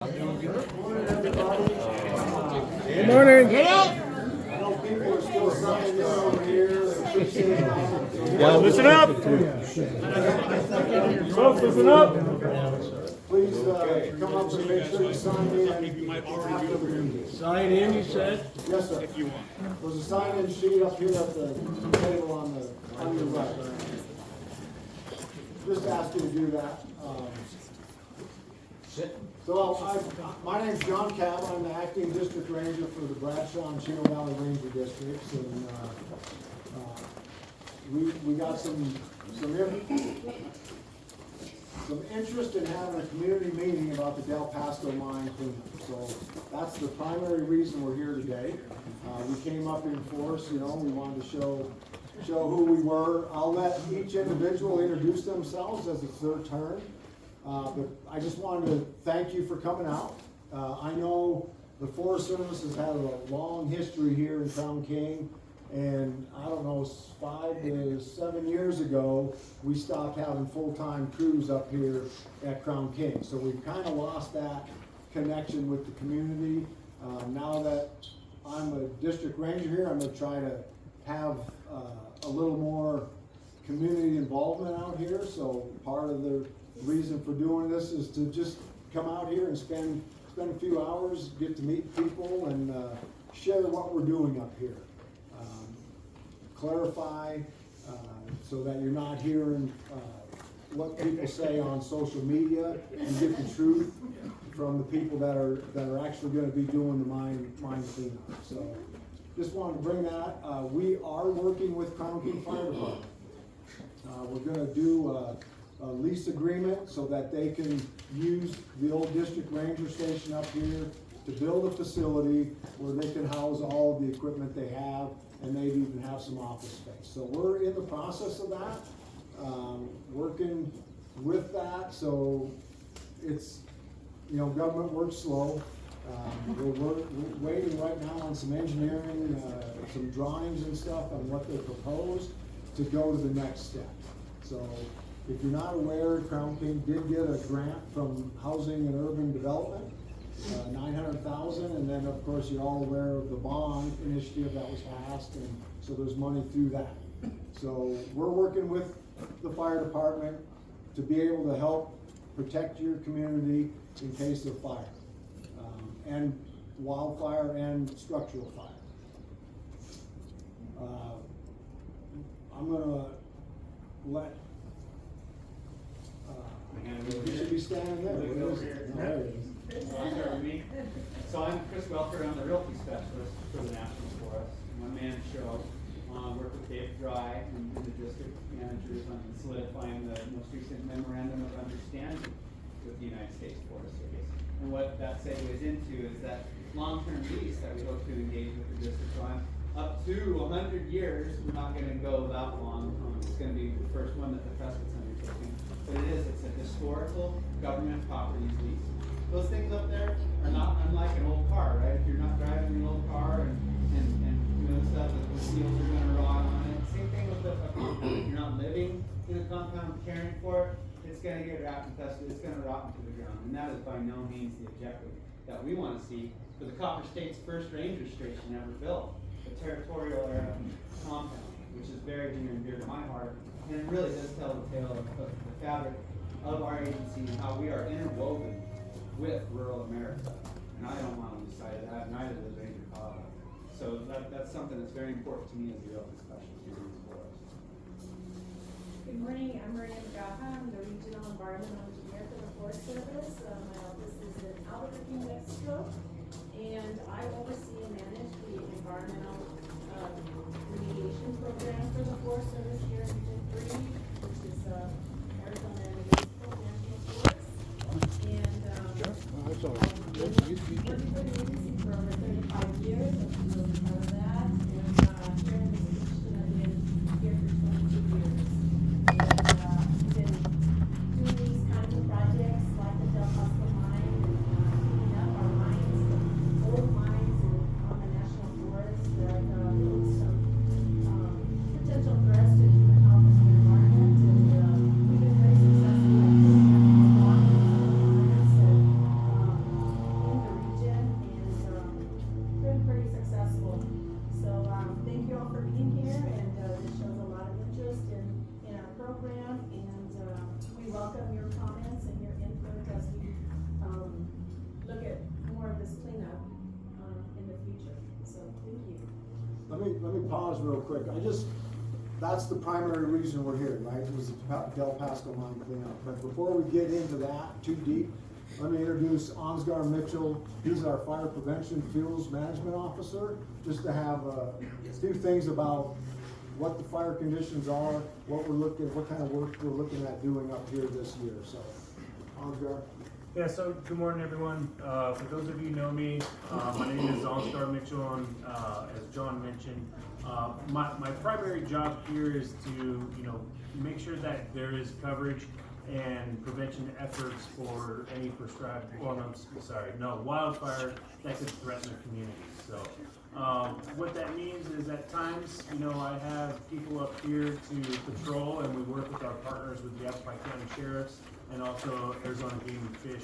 Good morning. Get up! I know people are still signing this over here. Yeah, listen up. Folks, listen up. Please come up and make sure you sign in after the meeting. Sign in, you said? Yes, sir. If you want. There's a sign-in sheet up here at the table on your right. Just ask you to do that. So my name's John Cab. I'm the acting district ranger for the Bradshaw and Chino Valley Ranger districts, and we got some interest in having a community meeting about the Del Pasco mine cleanup. So that's the primary reason we're here today. We came up in force. We wanted to show who we were. I'll let each individual introduce themselves as it's their turn. But I just wanted to thank you for coming out. I know the Forest Service has had a long history here in Crown King, and I don't know, 5 to 7 years ago, we stopped having full-time crews up here at Crown King. So we've kind of lost that connection with the community. Now that I'm a district ranger here, I'm going to try to have a little more community involvement out here. So part of the reason for doing this is to just come out here and spend a few hours, get to meet people, and share what we're doing up here. Clarify so that you're not hearing what people say on social media, and get the truth from the people that are actually going to be doing the mine cleanup. So just wanted to bring that. We are working with Crown King Fire Department. We're going to do a lease agreement so that they can use the old district ranger station up here to build a facility where they can house all of the equipment they have, and maybe even have some office space. So we're in the process of that, working with that. So it's, government works slow. We're waiting right now on some engineering, some drawings and stuff on what they propose to go to the next step. So if you're not aware, Crown King did get a grant from Housing and Urban Development, $900,000, and then of course you're all aware of the bond initiative that was passed, and so there's money through that. So we're working with the fire department to be able to help protect your community in case of fire, and wildfire and structural fire. I'm gonna let. You should be standing there. So I'm Chris Welker. I'm the realty specialist for the National Forest. My man show. Work with Dave Dry and the district managers on solidifying the most recent memorandum of understanding with the United States Forest Service. And what that segues into is that long-term lease that we hope to engage with the district on up to 100 years. We're not going to go that long. It's going to be the first one that the Prescott's undertaking. But it's a historical government properties lease. Those things up there are not unlike an old car, right? If you're not driving an old car and stuff, the seals are going to rot on it. Same thing with a compound. If you're not living in a compound caring for it, it's going to get rat infested. It's going to rot into the ground. And that is by no means the objective that we want to see for the Copper State's first ranger station ever built, a territorial era compound, which is very near and dear to my heart. And it really does tell the tale of the fabric of our agency and how we are interwoven with rural America. And I don't want to lose sight of that, neither does Ranger Colorado. So that's something that's very important to me as the realty specialist here in the forest. Good morning, I'm Maria Magaha. I'm the Regional Environmental Engineer for the Forest Service. My office is in Albuquerque, New Mexico, and I oversee and manage the environmental remediation program for the Forest Service here in Region 3, which is Arizona and New Mexico National Forest. And working for the agency for over 35 years. I'm really proud of that. And here in this position, I've been here for 22 years. And been doing these kinds of projects like the Del Pasco mine, and cleaning up our mines, old mines on the national forest that pose some potential threats to human health and the environment. And we've been very successful at cleaning up our mines and let me pause real quick. That's the primary reason we're here, right? It was the Del Pasco mine cleanup. But before we get into that too deep, let me introduce Ansgar Mitchell. He's our Fire Prevention Fuels Management Officer, just to have a few things about what the fire conditions are, what kind of work we're looking at doing up here this year. So, Ansgar. Yeah, so good morning, everyone. For those of you who know me, my name is Ansgar Mitchell, and as John mentioned, my primary job here is to, make sure that there is coverage and prevention efforts for any wildfire that could threaten the community. So, what that means is at times, I have people up here to patrol, and we work with our partners with the Yavapai County Sheriffs and also Arizona Game and Fish,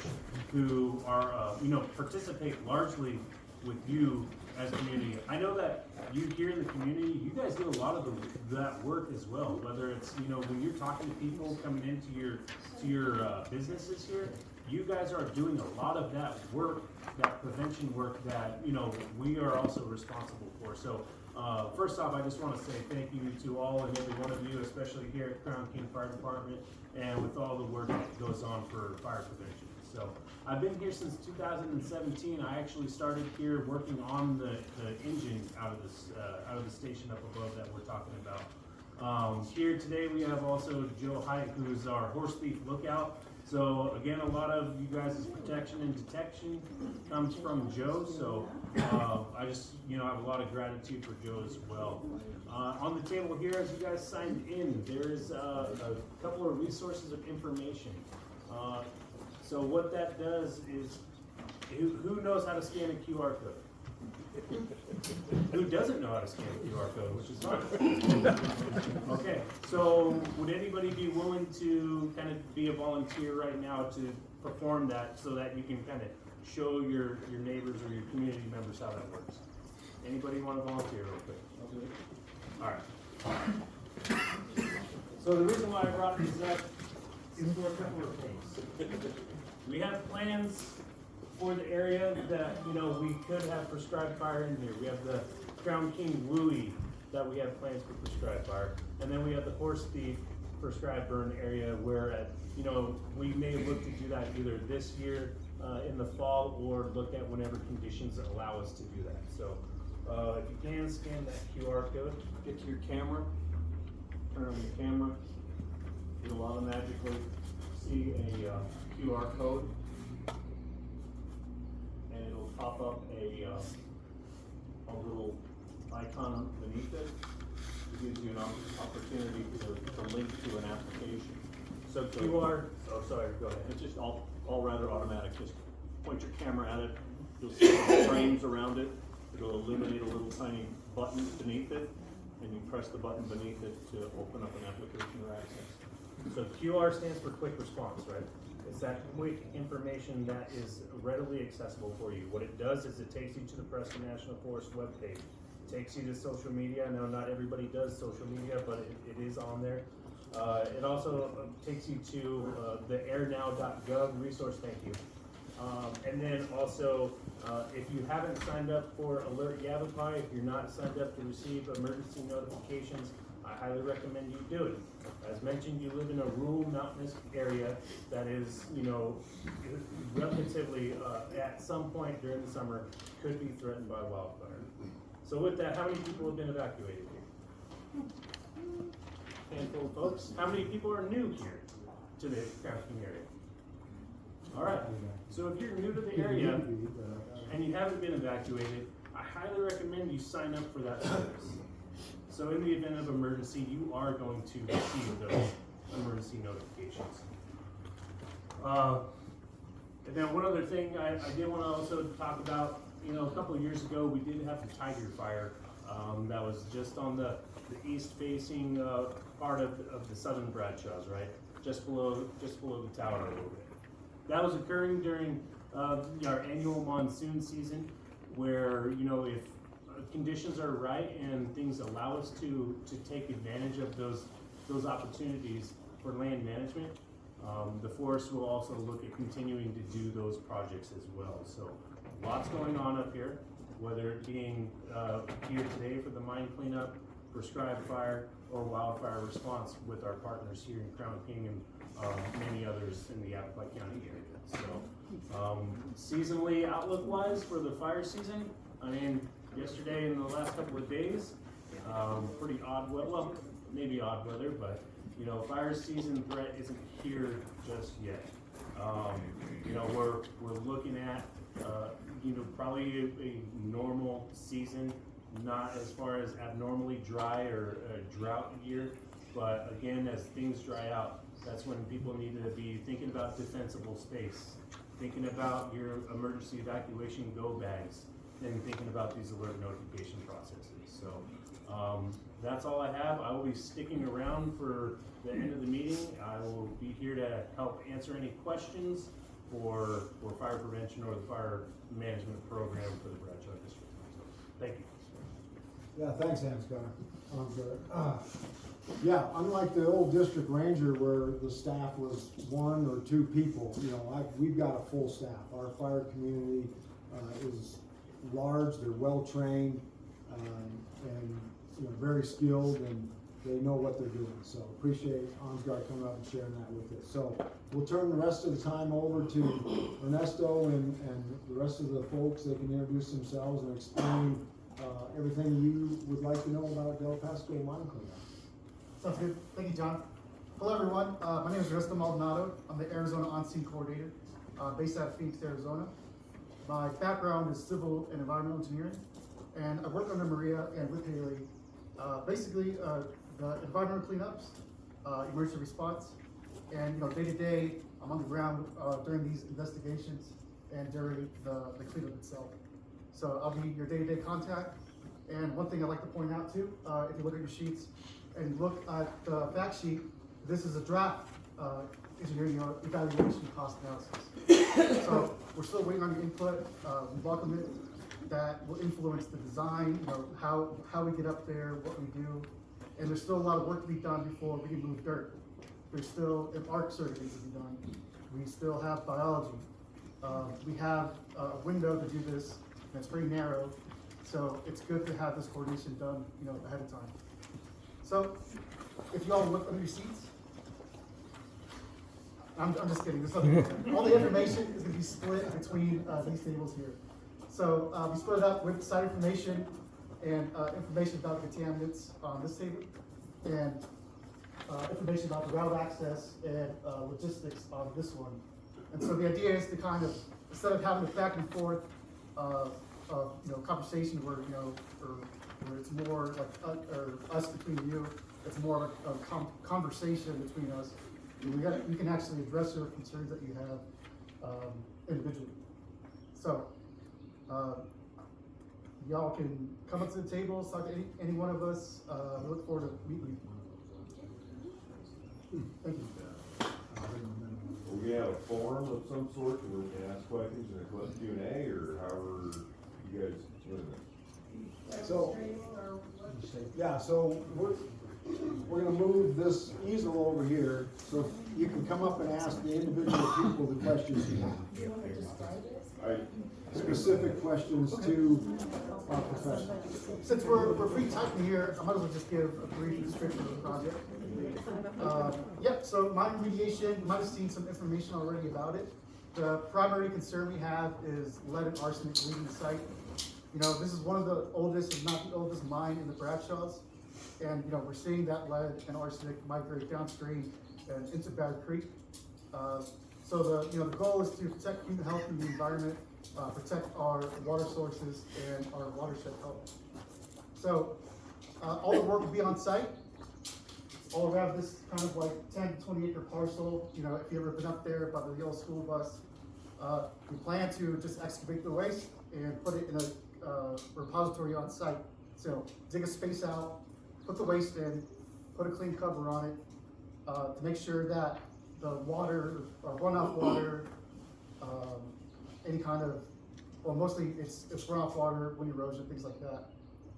who are, participate largely with you as a community. I know that you here in the community, you guys do a lot of that work as well, whether it's, when you're talking to people coming into your businesses here, you guys are doing a lot of that work, that prevention work that, we are also responsible for. So, first off, I just want to say thank you to all and every one of you, especially here at Crown King Fire Department, and with all the work that goes on for fire prevention. So, I've been here since 2017. I actually started here working on the engine out of the station up above that we're talking about. Here today we have also Joe Hite, who's our horse thief lookout. So again, a lot of you guys' protection and detection comes from Joe. So I just, have a lot of gratitude for Joe as well. On the table here, as you guys signed in, there's a couple of resources of information. So what that does is, who knows how to scan a QR code? Who doesn't know how to scan a QR code, which is fine. Okay, so would anybody be willing to kind of be a volunteer right now to perform that so that you can kind of show your neighbors or your community members how that works? Anybody want to volunteer real quick? I'll do it. All right. So the reason why I brought these up is for a couple of things. We have plans for the area that, we could have prescribed fire in here. We have the Crown King Louie that we have plans for prescribed fire. And then we have the horse thief prescribed burn area where, we may look to do that either this year in the fall or look at whenever conditions allow us to do that. So if you can scan that QR code, get to your camera, turn on your camera, you'll automatically see a QR code. And it'll pop up a little icon beneath it. It gives you an opportunity to link to an application. So QR, sorry, go ahead. It's just all rather automatic. Just point your camera at it. You'll see the frames around it. It'll illuminate a little tiny button beneath it, and you press the button beneath it to open up an application or access. So QR stands for quick response, right? It's that quick information that is readily accessible for you. What it does is it takes you to the Prescott National Forest webpage. It takes you to social media. I know not everybody does social media, but it is on there. It also takes you to the airnow.gov resource, thank you. And then also, if you haven't signed up for Alert Yavapai, if you're not signed up to receive emergency notifications, I highly recommend you do it. As mentioned, you live in a rural mountainous area that is, relatively, at some point during the summer, could be threatened by wildfire. So with that, how many people have been evacuated here? Handful of folks. How many people are new here to the Crown King area? All right. So if you're new to the area and you haven't been evacuated, I highly recommend you sign up for that service. So in the event of emergency, you are going to receive those emergency notifications. And then one other thing I did want to also talk about, a couple of years ago, we did have the Tiger Fire that was just on the east-facing part of the southern Bradshaws, right? Just below the tower a little bit. That was occurring during our annual monsoon season, where if conditions are right and things allow us to take advantage of those opportunities for land management, the forest will also look at continuing to do those projects as well. So lots going on up here. whether it being here today for the mine cleanup, prescribed fire, or wildfire response with our partners here in Crown King and many others in the Yavapai County area. So, seasonally, outlook-wise for the fire season, I mean, yesterday and the last couple of days, pretty odd weather, well, maybe odd weather, but, you know, fire season threat isn't here just yet. You know, we're looking at, you know, probably a normal season, not as far as abnormally dry or a drought year, but again, as things dry out, that's when people need to be thinking about defensible space, thinking about your emergency evacuation go bags, and thinking about these alert notification processes. So that's all I have. I will be sticking around for the end of the meeting. I will be here to help answer any questions for fire prevention or the fire management program for the Bradshaw District. So, thank you. Yeah, thanks, Ansgar. Yeah, unlike the old district ranger where the staff was 1 or 2 people, you know, we've got a full staff. Our fire community is large, they're well-trained, and, you know, very skilled, and they know what they're doing. So appreciate Ansgar coming up and sharing that with us. So we'll turn the rest of the time over to Ernesto and the rest of the folks. They can introduce themselves and explain everything you would like to know about Del Pasco mine cleanup. Sounds good. Thank you, John. Hello, everyone. My name is Ernesto Maldonado. I'm the Arizona On-Scene Coordinator, based out of Phoenix, Arizona. My background is civil and environmental engineering, and I work under Maria and with Haley. Basically, the environmental cleanups, emergency response, and, you know, day to day, I'm on the ground during these investigations and during the cleanup itself. So I'll be your day-to-day contact. And one thing I'd like to point out too, if you look at your sheets and look at the fact sheet, this is a draft engineering evaluation cost analysis. So we're still waiting on your input. We welcome it. That will influence the design, you know, how we get up there, what we do. And there's still a lot of work to be done before we can move dirt. There's still an arc survey to be done. We still have biology. We have a window to do this, and it's pretty narrow. So it's good to have this coordination done, you know, ahead of time. So if you all look under your seats, I'm just kidding. All the information is going to be split between these tables here. So we split it up with site information and information about the contaminants on this table, and information about the route access and logistics on this one. And so the idea is to kind of, instead of having a back and forth you know, conversation where, you know, or where it's more like or us between you, it's more of a conversation between us. And we can actually address your concerns that you have individually. So y'all can come up to the table, talk to any one of us. We look forward to meeting you. Thank you. We have a forum of some sort where we can ask questions and a Q&A, or however you guys doing it. So, yeah, so we're gonna move this easel over here, so you can come up and ask the individual people the questions you have. Specific questions to our professional. Since we're pretty tight in here, I might as well just give a brief description of the project. Yep, so mine remediation, you might have seen some information already about it. The primary concern we have is lead and arsenic leaving the site. You know, this is one of the oldest, if not the oldest mine in the Bradshaws. And, you know, we're seeing that lead and arsenic migrate downstream and into Battle Creek. So the goal is to protect human health and the environment, protect our water sources and our watershed health. So all the work will be on site, all around this kind of like 10 to 20 acre parcel. You know, if you've ever been up there by the yellow school bus, we plan to just excavate the waste and put it in a repository on site. So dig a space out, put the waste in, put a clean cover on it, to make sure that the water, or runoff water, any kind of, well, mostly it's runoff water, wind erosion, things like that,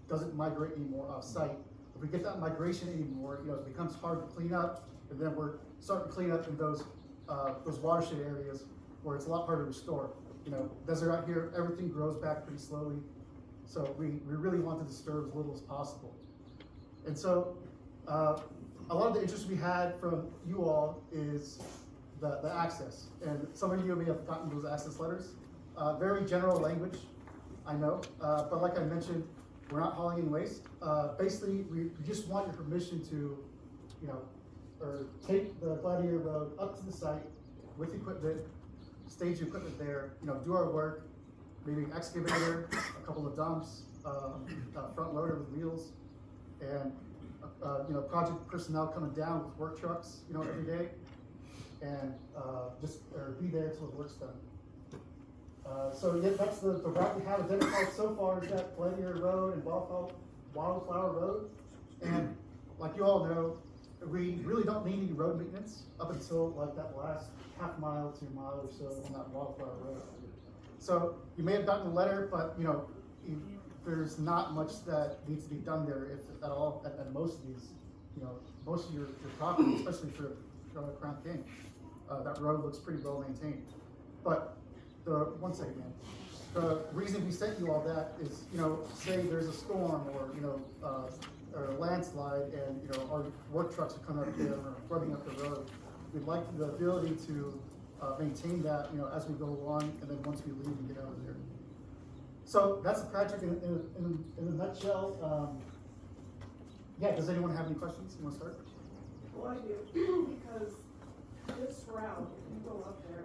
doesn't migrate anymore off site. If we get that migration anymore, you know, it becomes hard to clean up, and then we're starting to clean up in those watershed areas where it's a lot harder to restore. You know, desert out here, everything grows back pretty slowly. So we really want to disturb as little as possible. And so, a lot of the interest we had from you all is the access. And some of you may have gotten those access letters. Very general language, I know, but like I mentioned, we're not hauling in waste. Basically, we just want your permission to, or take the Gladiator Road up to the site with equipment, stage the equipment there, do our work, maybe an excavator, a couple of dumps, a front loader with wheels, and project personnel coming down with work trucks, every day, and just be there till the work's done. So yeah, that's the route we have identified so far is that Gladiator Road and Wildflower Road. And like you all know, we really don't need any road maintenance up until like that last half mile to a mile or so on that Wildflower Road. So you may have gotten a letter, but there's not much that needs to be done there, if at all, at most of these, most of your property, especially for Crown King. That road looks pretty well maintained. But one second, man. The reason we sent you all that is, say there's a storm or a landslide and, our work trucks are coming up there or running up the road. We'd like the ability to maintain that, as we go along, and then once we leave and get out of there. So that's the project in a nutshell. Yeah, does anyone have any questions? You want to start? Well, I do, because this route, if you go up there,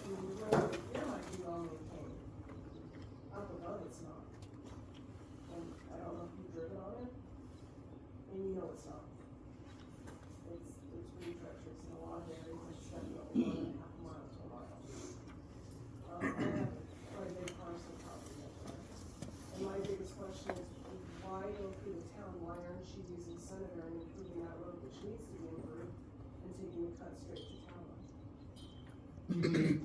the road here might be well maintained. Up above it's not. And I don't know if you've driven on it, and it's not. It's pretty treacherous in a lot of areas, it's gotta go 1.5 miles to a mile. I have quite a big parcel property up there. And my biggest question is, why go through the town? Why aren't you using Senator and improving that road, which needs to be improved, and taking the cut straight to town line? You mean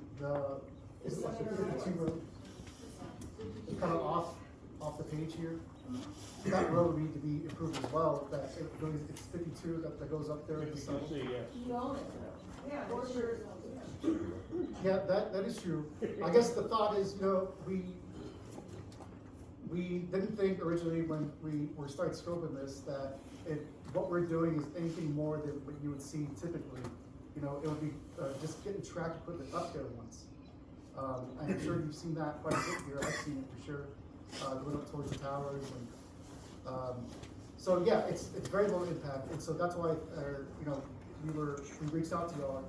is it like the 52 road? Kind of off the page here. That road would need to be improved as well. It's 52 that goes up there. Yes. You own it, though. Yeah, it's yours. Yeah, that is true. I guess the thought is, we didn't think originally when we started scoping this that what we're doing is anything more than what you would see typically. It would be just getting track equipment up there once. I'm sure you've seen that quite a bit here. I've seen it for sure, going up towards the towers. And so yeah, it's very low impact, and so that's why we reached out to y'all.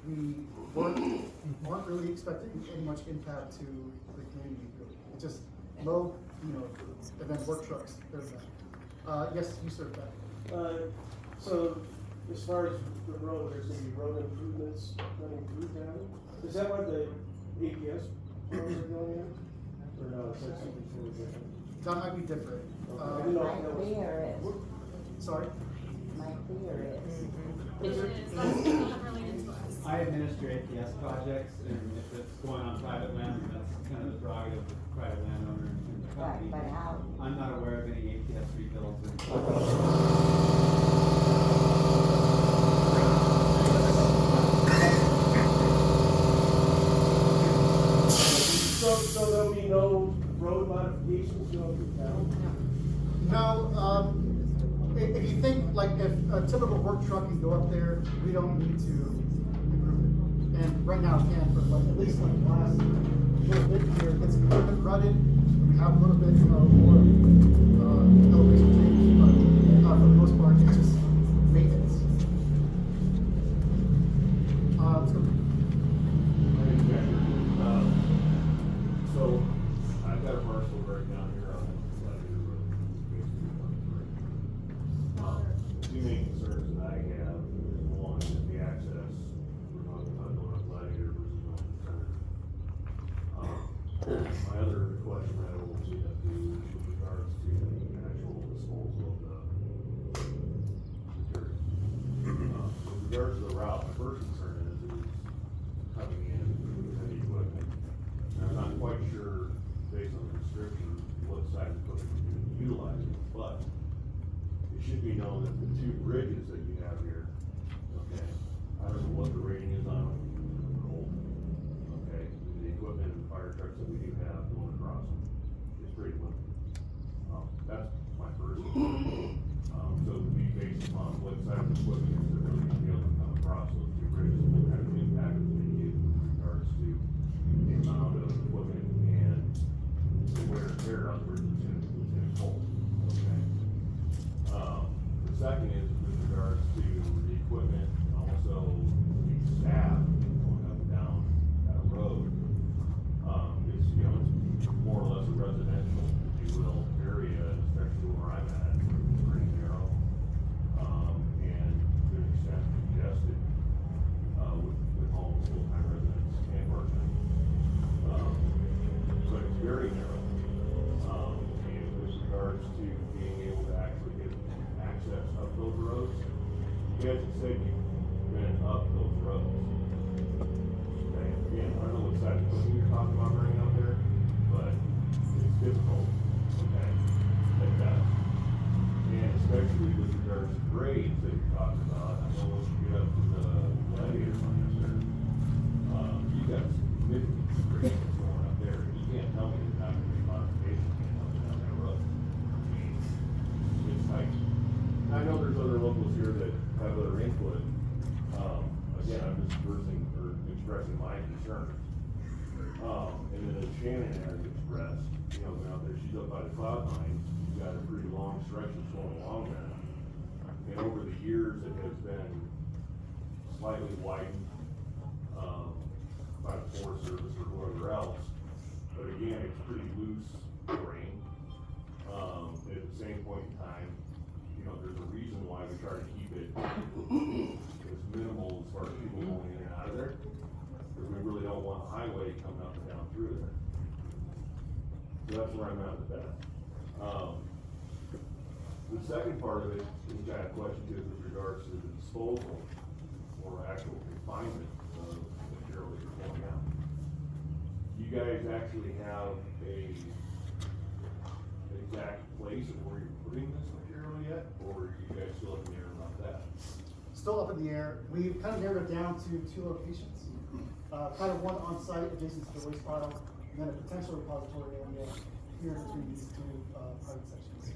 We weren't really expecting any much impact to the community. Really. It's just low, and then work trucks. There's that. Yes, you served that. So as far as the road, there's gonna be road improvements running through town. Is that what the APS roads are going in? Or no, is that something totally different? That might be different. I didn't know if that was- My fear is, Sorry. my fear is. Is there- Not related to us. I administer APS projects, and if it's going on private land, that's kind of the prerogative of the private landowner and the company. Right, but how, I'm not aware of any APS rebuilds in. So there'll be no road modifications going through town? No, if you think, like, if a typical work truck can go up there, we don't need to improve it. And right now it can, for like, at least like the last little bit here, it's a little bit rutted. We have a little bit, more, elevation change, but, for the most part, it's just maintenance. Let's go. So, I've got a parcel right down here on Gladiator Road, basically 23. Two main concerns that I have, one is the access, we're talking about going up Gladiator versus going to Center. My other question I will see that with regards to the actual disposal of the material. With regards to the route, my first concern is coming in with heavy equipment. I'm not quite sure, based on the description, what size equipment you're gonna be utilizing, but it should be known that the two bridges that you have here, okay, I don't know what the rating is on them, cold, okay, the equipment and fire trucks that we do have going across them, it's pretty That's my first. So to be based upon what size of equipment is they're really gonna be able to come across those two bridges, what kind of impact it's gonna give in regards to the amount of equipment and the wear and tear on the bridge it's gonna hold, okay? The second is with regards to the equipment and also the staff going up and down that road. It's, you know, it's more or less a residential, if you will, area, especially where I'm at, it's pretty narrow. And to an extent congested, with homes, full-time residents and part-time. But it's very narrow. And with regards to being able to actually get access up those roads, you guys have said you've been up those roads. Okay, again, I don't know what side of the you're talking about running out there, but it's difficult, okay, at best. And especially with regards to grades that you're talking about, I know once you get up to the gladiator on there, you got significant grades going up there. You can't tell me there's not gonna be modifications getting up and down that road. I mean, it's tight. I know there's other locals here that have other input. Again, I'm just expressing my concern. And then as Shannon has expressed, you know, out there, she's up by the cloud line, she's got a pretty long stretch that's going along there. And over the years, it has been slightly widened, by the Forest Service or whoever else. But again, it's pretty loose terrain. At the same point in time, you know, there's a reason why we try to keep it as minimal as far as people going in and out of there. Because we really don't want a highway coming up and down through there. So that's where I'm at with that. The second part of it, which I have questions is with regards to the disposal or actual confinement of material that you're pulling out. You guys actually have a exact place of where you're putting this material yet, or are you guys still up in the air about that? Still up in the air. We've kind of narrowed it down to 2 locations. Kind of one on site adjacent to the waste pile, and then a potential repository area here between these 2 private sections.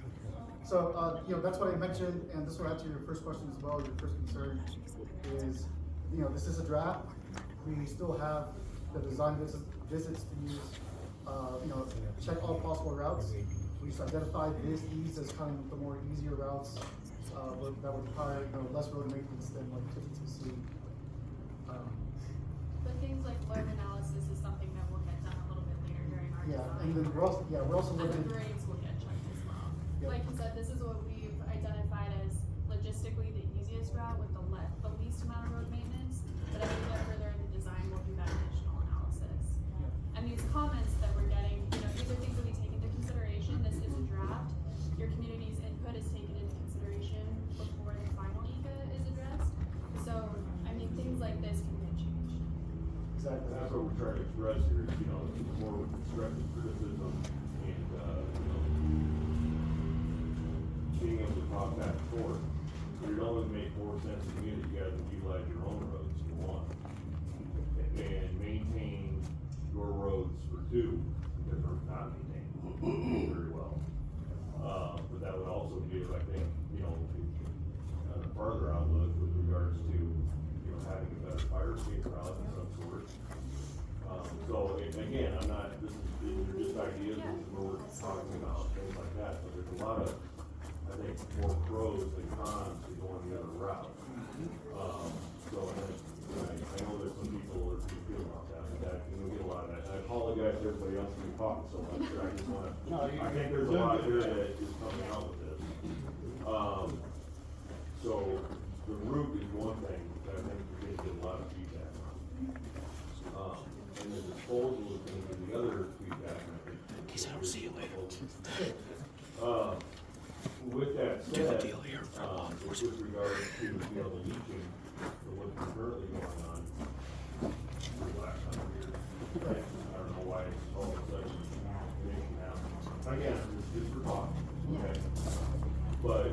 So, you know, that's what I mentioned, and this will answer your first question as well. Your first concern is, you know, this is a draft. We still have the design visits to use, you know, check all possible routes. We just identified these as kind of the more easier routes that would require, you know, less road maintenance than like 52C. But things like load analysis is something that will get done a little bit later during our Yeah, design. and then we're also And looking. the grades will get checked as well. Yep. Like you said, this is what we've identified as logistically the easiest route with the least amount of road maintenance. But as we get further in the design, we'll do that additional analysis. And these comments that we're getting, you know, these are things that we take into consideration. This is a draft. Your community's input is taken into consideration before the final ECA is addressed. So, I mean, things like this can get changed. Exactly. And that's what we're trying to express here, is, you know, more constructive criticism and, you know, being able to talk back and forth. You're only make more sense to me that you guys would utilize your own roads for one, and maintain your roads for 2, because they're not maintained very well. But that would also give, I think, you know, a further outlook with regards to, you know, having a better fire escape route of some sort. So, again, I'm not, these are just ideas, this is what we're talking about, things like that, but there's a lot of, I think, more pros than cons to going the other route. So, I know there's some people that feel about that, and we get a lot of that, and I apologize to everybody else for talking so much, but I just wanna, I think there's a lot here that is coming out with this. So, the route is one thing that I think we're gonna get a lot of feedback on. And the disposal is gonna be the other feedback. Guess I don't see you later. With that Do the said, deal here for law with regards to, you know, the leaching, or what's currently going on for the last 100 years. I don't know why it's all of a sudden an issue now. Again, it's just for talk, okay? But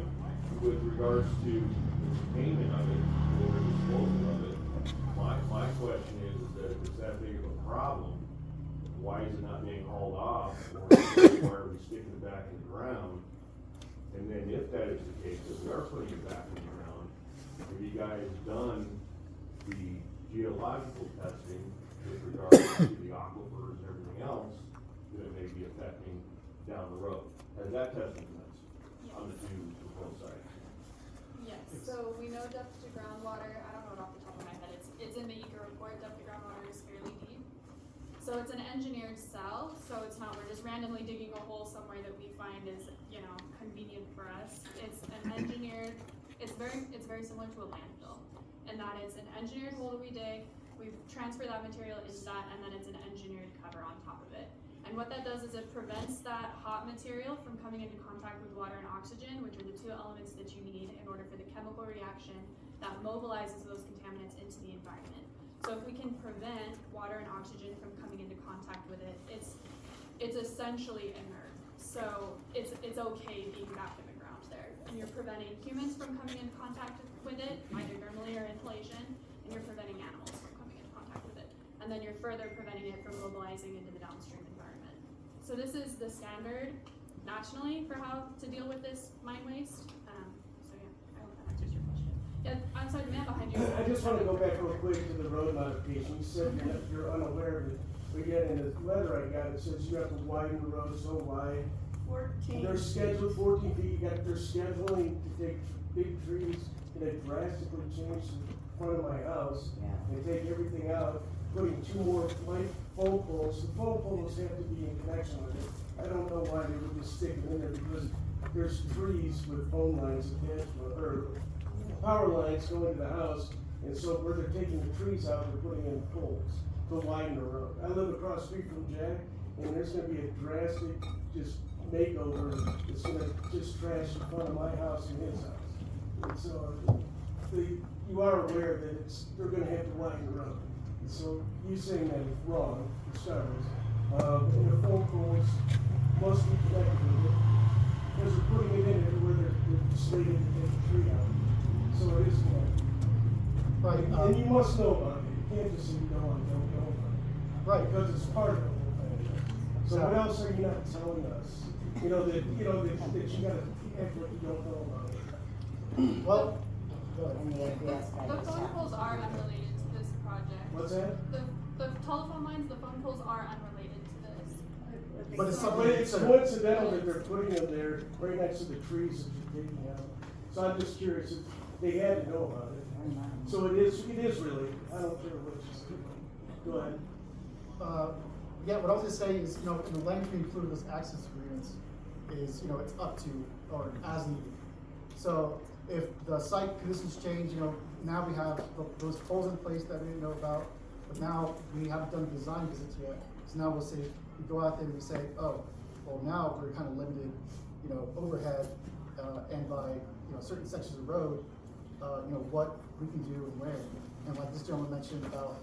with regards to the payment of it, or the disposal of it, my question is that if it's that big of a problem, why is it not being hauled off, or why are we sticking it back in the ground And then if that is the case, if we are putting it back in the ground, have you guys done the geological testing with regards to the aquifers and everything else that it may be affecting down the road? Has that testing been done on the two proposed sites? Yes, so we know depth to groundwater, I don't know it off the top of my head, it's in the ECA report, depth to groundwater is fairly deep. So it's an engineered cell, so it's not, we're just randomly digging a hole somewhere that we find is, you know, convenient for us. It's an engineered, it's very similar to a landfill, in that it's an engineered hole that we dig, we transfer that material into that, and then it's an engineered cover on top of it. And what that does is it prevents that hot material from coming into contact with water and oxygen, which are the two elements that you need in order for the chemical reaction that mobilizes those contaminants into the environment. So if we can prevent water and oxygen from coming into contact with it, it's essentially inert. So it's okay being back in the ground there. And you're preventing humans from coming into contact with it, either thermally or inhalation, and you're preventing animals from coming into contact with it. And then you're further preventing it from mobilizing into the downstream environment. So this is the standard nationally for how to deal with this mine waste. So yeah, I hope that answers your question. Yeah, I'm sorry, the man behind you. I just wanna go back real quick to the road modification. You said you're unaware of it, but yet in the letter I got, it says you have to widen the road so wide. 14. They're scheduled 14 feet, they're scheduling to take big trees, and they drastically change the front of my house. They take everything out, putting 2 more light phone poles. The phone poles have to be in connection with it. I don't know why they would just stick them in there, because there's trees with phone lines attached to it, or power lines going to the house, and so where they're taking the trees out, they're putting in poles to widen the road. I live across the street from Jack, and there's gonna be a drastic just makeover. It's gonna just trash the front of my house and his house. And so, you are aware that they're gonna have to widen the road. And so, you saying that is wrong, for starters. And the phone poles must be connected with it, because they're putting it in everywhere they're slated to take the tree out. So it is connected. Right, And you must know about it. You can't just say you don't know about it. right. Because it's part of the whole thing. So what else are you not telling us? That you gotta act what you don't know about it. Well, The phone poles are unrelated to this project. What's that? The telephone lines, the phone poles are unrelated to this. but it's So- something. But it's coincidental that they're putting them there right next to the trees that you're taking out. So I'm just curious if they had to know about it. So it is really, I don't care what you say. Go ahead. Yeah, what I was gonna say is, in the language we included those access agreements is, it's up to, or as needed. So if the site conditions change, now we have those poles in place that we didn't know about, but now we haven't done design visits yet. So now we'll say, we go out there and we say, oh, well, now we're kind of limited, overhead, and by, certain sections of road, what we can do and where. And like this gentleman mentioned about,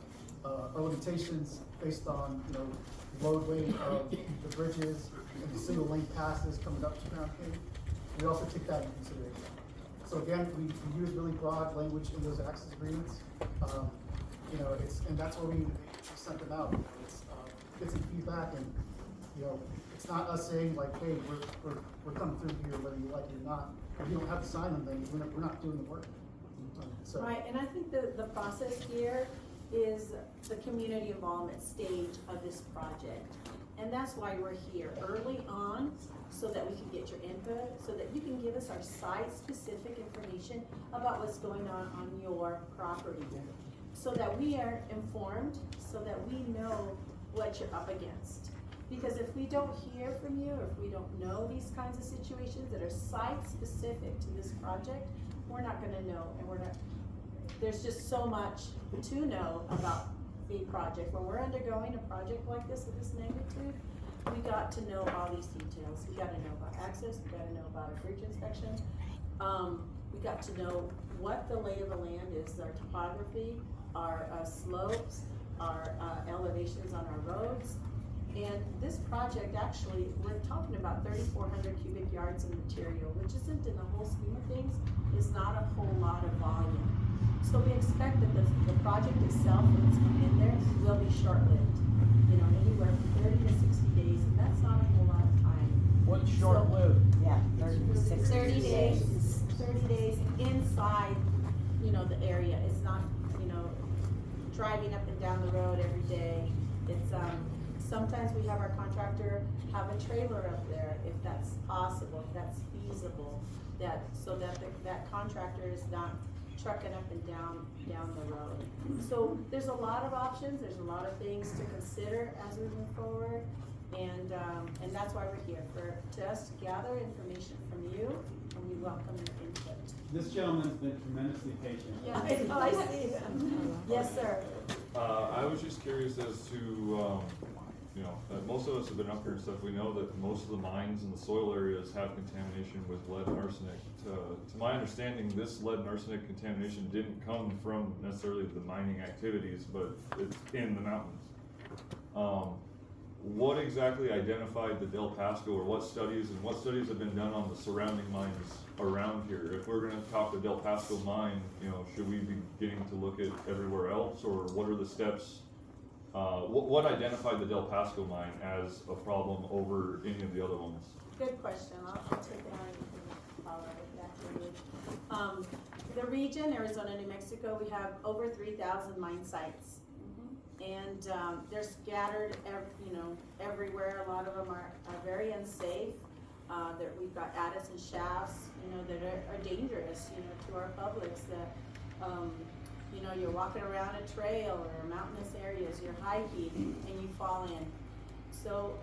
our limitations based on, load weight of the bridges and the single lane passes coming up to Crown King. We also take that into consideration. So again, we use really broad language in those access agreements. And that's where we sent them out. It's, get some feedback, and, it's not us saying like, hey, we're coming through here whether you like it or not. If you don't have to sign them, then we're not doing the work. So. Right, and I think the process here is the community involvement stage of this project. And that's why we're here early on, so that we can get your input, so that you can give us our site-specific information about what's going on your property. So that we are informed, so that we know what you're up against. Because if we don't hear from you, or if we don't know these kinds of situations that are site-specific to this project, we're not gonna know, and there's just so much to know about a project. When we're undergoing a project like this of this magnitude, we got to know all these details. We gotta know about access, we gotta know about a bridge inspection. We got to know what the lay of the land is, our topography, our slopes, our elevations on our roads. And this project, actually, we're talking about 3,400 cubic yards of material, which isn't, in the whole scheme of things, is not a whole lot of volume. So we expect that the project itself, when it's come in there, will be short-lived. Anywhere from 30 to 60 days, and that's not a whole lot of time. What's short-lived? Yeah, 30 to 60. 30 know, the area. It's not, you know, driving up and down the road every day. It's, sometimes we have our contractor have a trailer up there, if that's possible, if that's feasible, so that that contractor is not trucking up and down the road. So there's a lot of options, there's a lot of things to consider as we move forward, and that's why we're here, to us to gather information from you, and we welcome your input. This gentleman's been tremendously patient. Yeah, I see. Yes, sir. I was just curious as to, you know, most of us have been up here and stuff, we know that most of the mines and the soil areas have contamination with lead and arsenic. To my understanding, this lead and arsenic contamination didn't come from necessarily the mining activities, but it's in the mountains. What exactly identified the Del Pasco, or what studies have been done on the surrounding mines around here? If we're gonna talk the Del Pasco mine, you know, should we be beginning to look at everywhere else, or what are the steps? What identified the Del Pasco mine as a problem over any of the other ones? Good question. I'll take it on and follow it back to you. The region, Arizona, New Mexico, we have over 3,000 mine sites. And they're scattered, everywhere. A lot of them are very unsafe. We've got adits and shafts, that are dangerous, to our publics. That you're walking around a trail or mountainous areas, you're hiking, and you fall in. So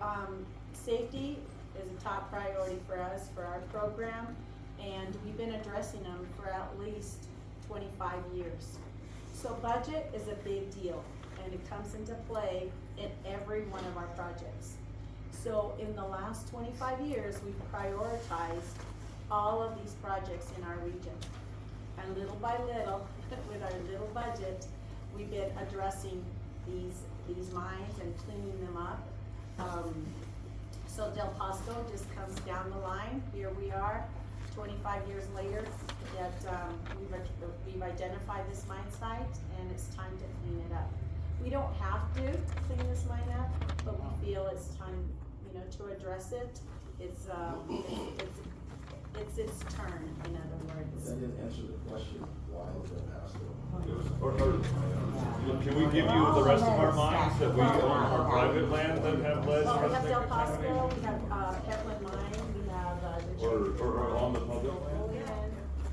safety is a top priority for us, for our program, and we've been addressing them for at least 25 years. So budget is a big deal, and it comes into play in every one of our projects. So in the last 25 years, we've prioritized all of these projects in our region. And little by little, with our little budget, we've been addressing these mines and cleaning them up. So Del Pasco just comes down the line. Here we are, 25 years later, that we've identified this mine site, and it's time to clean it up. We don't have to clean this mine up, but we feel it's time, to address it. It's its turn, in other words. That didn't answer the question, why Del Pasco? Can we give you the rest of our mines that we own our private land that have lead? Well, we have Del Pasco, we have Hetland Mine, we have the Or on the public land?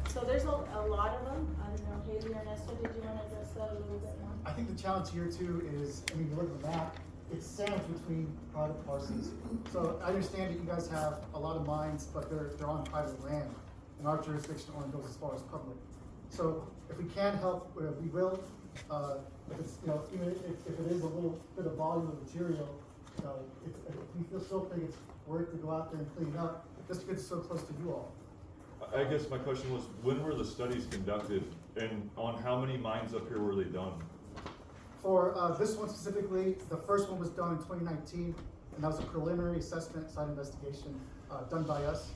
So there's a lot of them. I don't know, Haley or Ernesto, did you want to address that a little bit more? I think the challenge here too is, you look at the map, it's sandwiched between private parcels. So I understand that you guys have a lot of mines, but they're on private land, and our jurisdiction only goes as far as public. So if we can help, we will. If it's, even if it is a little bit of volume of material, we still think it's worth to go out there and clean up, just because it's so close to you all. I guess my question was, when were the studies conducted, and on how many mines up here were they done? For this one specifically, the first one was done in 2019, and that was a preliminary assessment site investigation done by us.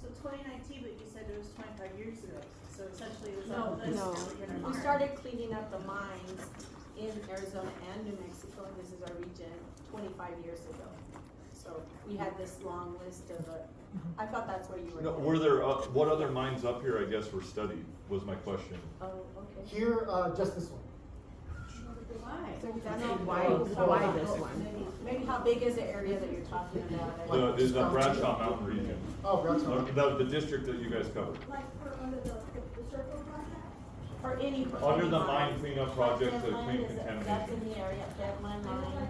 So 2019, but you said it was 25 years ago, so essentially it was No, on the list. we started cleaning up the mines in Arizona and New Mexico, and this is our region, 25 years ago. So we had this long list of, I thought that's where you were. No, going. were there, what other mines up here, I guess, were studied, was my question. Oh, okay. Here, just this one. Why this one? Maybe how big is the area that you're talking about? The Bradshaw Mountain region. Oh, Bradshaw. The district that you guys covered. Like for under the circle project? Or any. Under any the mine. mine cleanup project to Hetland clean is- That's contamination. in the area, Hetland mine.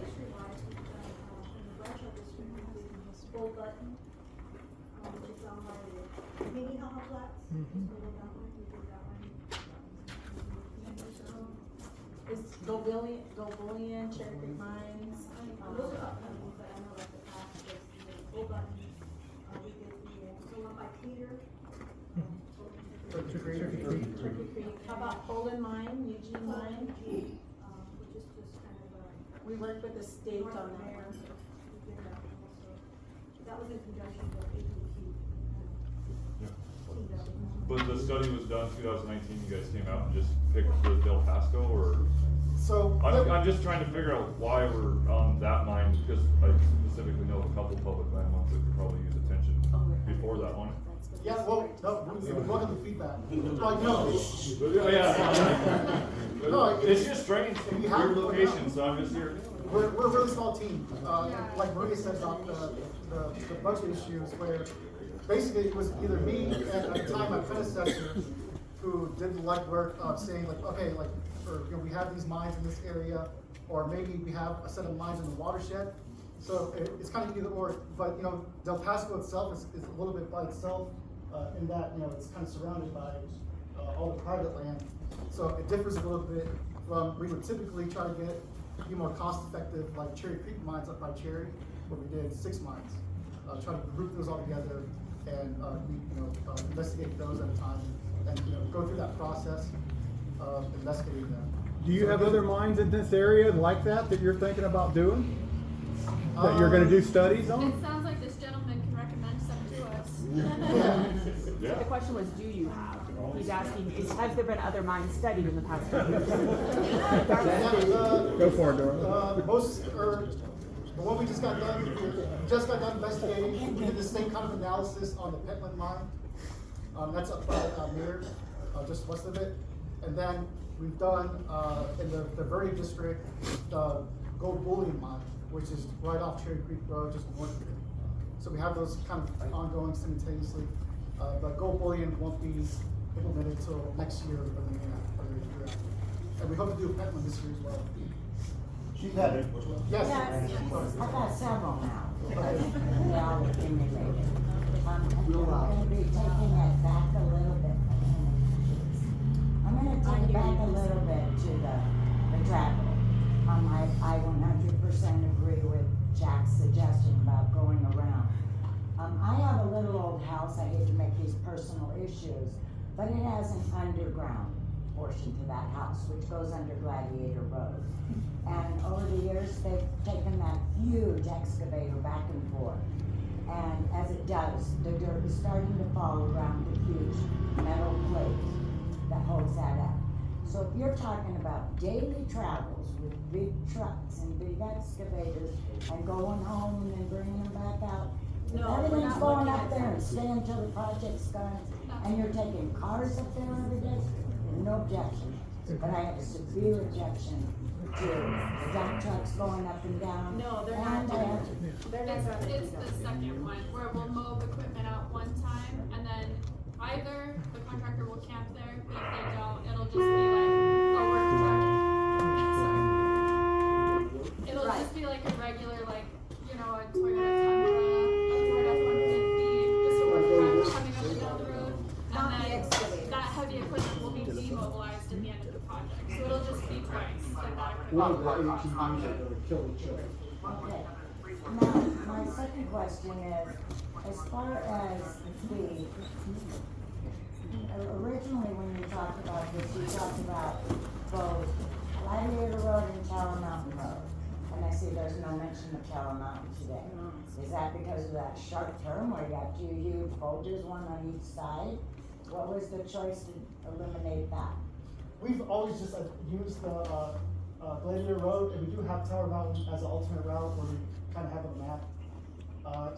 District-wise, we've done, in the Bradshaw district, we did Bull Button, which is down by the mini Hama Flats. We did that one, we did that one. It's Gobelian, Cherokee Mines. Those are upcoming, but I know like the past, we did Bull Button, we did the one by Peter. Turkey Creek. Turkey Creek. How about Poland Mine, Eugene Mine? Which is just kind of, We worked with the state north on of that there. one. We did that one also. That was in conjunction with APT. But the study was done 2019, you guys came out and just picked the Del Pasco, or? So I'm just trying to figure out why we're on that mine, because I specifically know a couple public land ones that could probably use attention before that one. That's good. Yeah, well, no, we welcome the feedback. Like, no, No, It's just strange, if you have- weird location, so I'm just here. we're a really small team. Like Maria said about the budget issues where basically it was either me and at the time my predecessor who did the legwork of saying like, okay, like, or, we have these mines in this area, or maybe we have a set of mines in the watershed. So it's kind of either or, but Del Pasco itself is a little bit by itself, in that, it's kind of surrounded by, all the private land. So it differs a little bit from, we would typically try to be more cost effective, like Cherry Creek mines up by Cherry, where we did 6 mines. Try to group those all together and, investigate those at a time and, go through that process of investigating them. Do you have other mines in this area like that you're thinking about doing? That you're gonna do studies on? It sounds like this gentleman can recommend some to us. Yeah. The question was, do you have? He's asking, has there been other mines studied in the past 10 years? Go for it, Dora. The one we just got done, we just got done investigating. We did the same kind of analysis on the Pentland mine. That's up by Mirror, just west of it. And then we've done in the Verde district, the Gold Bullion mine, which is right off Cherry Creek Road, just north of it. So we have those kind of ongoing simultaneously. But Gold Bullion won't be implemented until next year or the year after. And we hope to do Pentland this year as well. She's had it. Yes. I've got several now, because they all accumulated. I'm gonna be taking it back a little bit. I'm gonna take it back a little bit to the travel. I 100% agree with Jack's suggestion about going around. I have a little old house, I hate to make these personal issues, but it has an underground portion to that house, which goes under Gladiator Road. And over the years, they've taken that huge excavator back and forth. And as it does, the dirt is starting to fall around the huge metal plate that holds that up. So if you're talking about daily travels with big trucks and big excavators and going home and then bringing them back out, No, everything's we're not going looking up at there that. and stay until the project's done, and you're taking cars up there every day, no objection. But I have a severe objection to the dump trucks going up and down. No, they're And not I doing have- it. They're not It's gonna do the that. second one, where we'll mow equipment out one time, and then either the contractor will camp there, but if they don't, it'll just be like a work truck. It'll Right. just be like a regular, like, a Toyota Tundra, a Ford F-150, just a work truck coming up and down the road. Not the And then excavator. that heavy equipment will be demobilized at the end of the project, so it'll just be twice, like that One equipment. of the ATVs that are killing children. Okay. Now, my second question is, as far as originally when you talked about this, you talked about both Gladiator Road and Tower Mountain Road. And I see there's no mention of Tower Mountain today. Is that because of that sharp turn where you got 2 huge boulders, one on each side? What was the choice to eliminate that? We've always just used the Gladiator Road, and we do have Tower Mountain as an alternate route where we kind of have a map.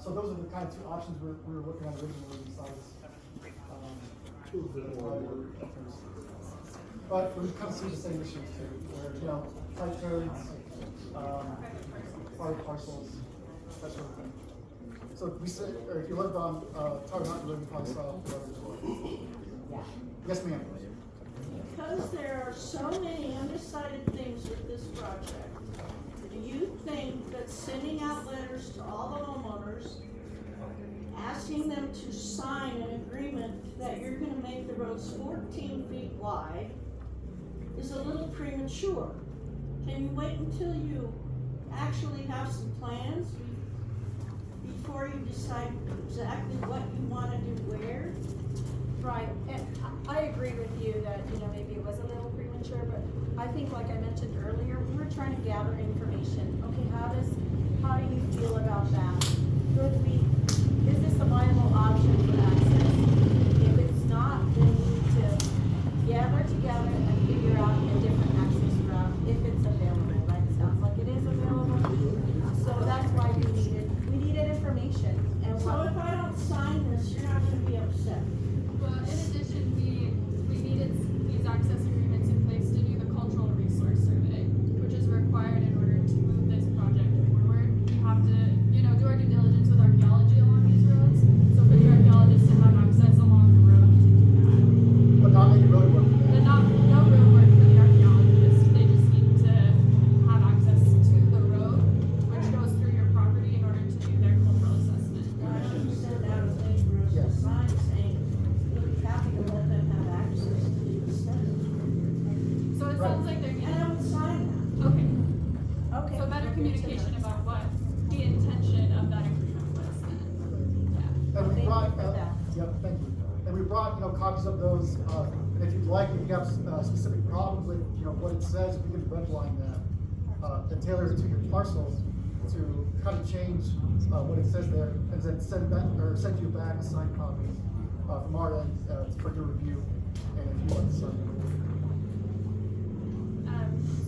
So those are the kind of 2 options we were looking at originally besides. But we kind of see the same issues too, where, tight turns, fire parcels, that sort of thing. So we said, or if you lived on, Tower Mountain Road, you probably saw the road as well. Yeah. Yes, ma'am. Because there are so many undecided things with this project, do you think that sending out letters to all the homeowners, asking them to sign an agreement that you're gonna make the roads 14 feet wide is a little premature? Can you wait until you actually have some plans before you decide exactly what you wanna do where? Right, and I agree with you that, maybe it was a little premature, but I think, like I mentioned earlier, we were trying to gather information. Okay, how do you feel about that? Is this a viable option for access? If it's not, then we need to gather together and figure out a different access route, if it's available, right? It sounds like it is available, so that's why we needed information. And So if I don't sign this, you're not gonna be upset? Yep, thank you. And we brought, copies of those, and if you'd like, if you have a specific problem with, what it says, we can redline that. And tailor it to your parcel to kind of change, what it says there, and then send you back a signed copy, from our end, for your review, and if you want to sign it.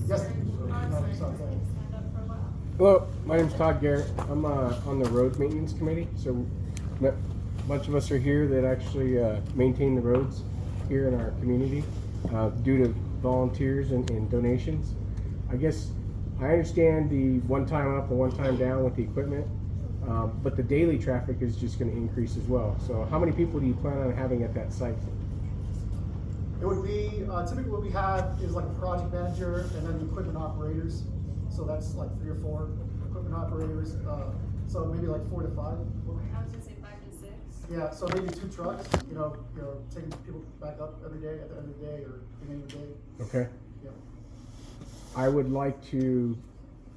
Yes. Sorry, Sorry, go go ahead. ahead. Stand up for a while. Hello, my name's Todd Garrett. I'm on the road maintenance committee. So a bunch of us are here that actually maintain the roads here in our community due to volunteers and donations. I guess I understand the one time up and one time down with the equipment, but the daily traffic is just going to increase as well. So how many people do you plan on having at that site? It would be, typically what we have is like a project manager and then the equipment operators. So that's like 3 or 4 equipment operators, so maybe like 4 to 5. I was gonna say 5 to 6. Yeah, so maybe 2 trucks, taking people back up every day at the end of the day or beginning of the day. Okay. Yeah. I would like to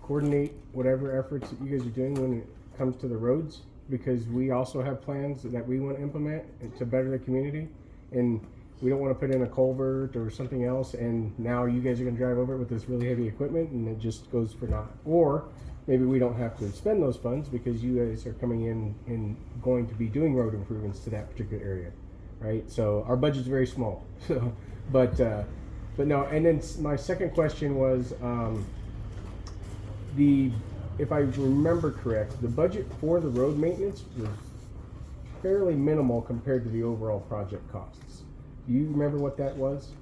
coordinate whatever efforts that you guys are doing when it comes to the roads, because we also have plans that we want to implement to better the community, and we don't want to put in a culvert or something else and now you guys are going to drive over it with this really heavy equipment and it just goes for naught. Or maybe we don't have to spend those funds because you guys are coming in and going to be doing road improvements to that particular area, right? So our budget's very small. So, but no. And then my second question was if I remember correct, the budget for the road maintenance was fairly minimal compared to the overall project costs. Do you remember what that was?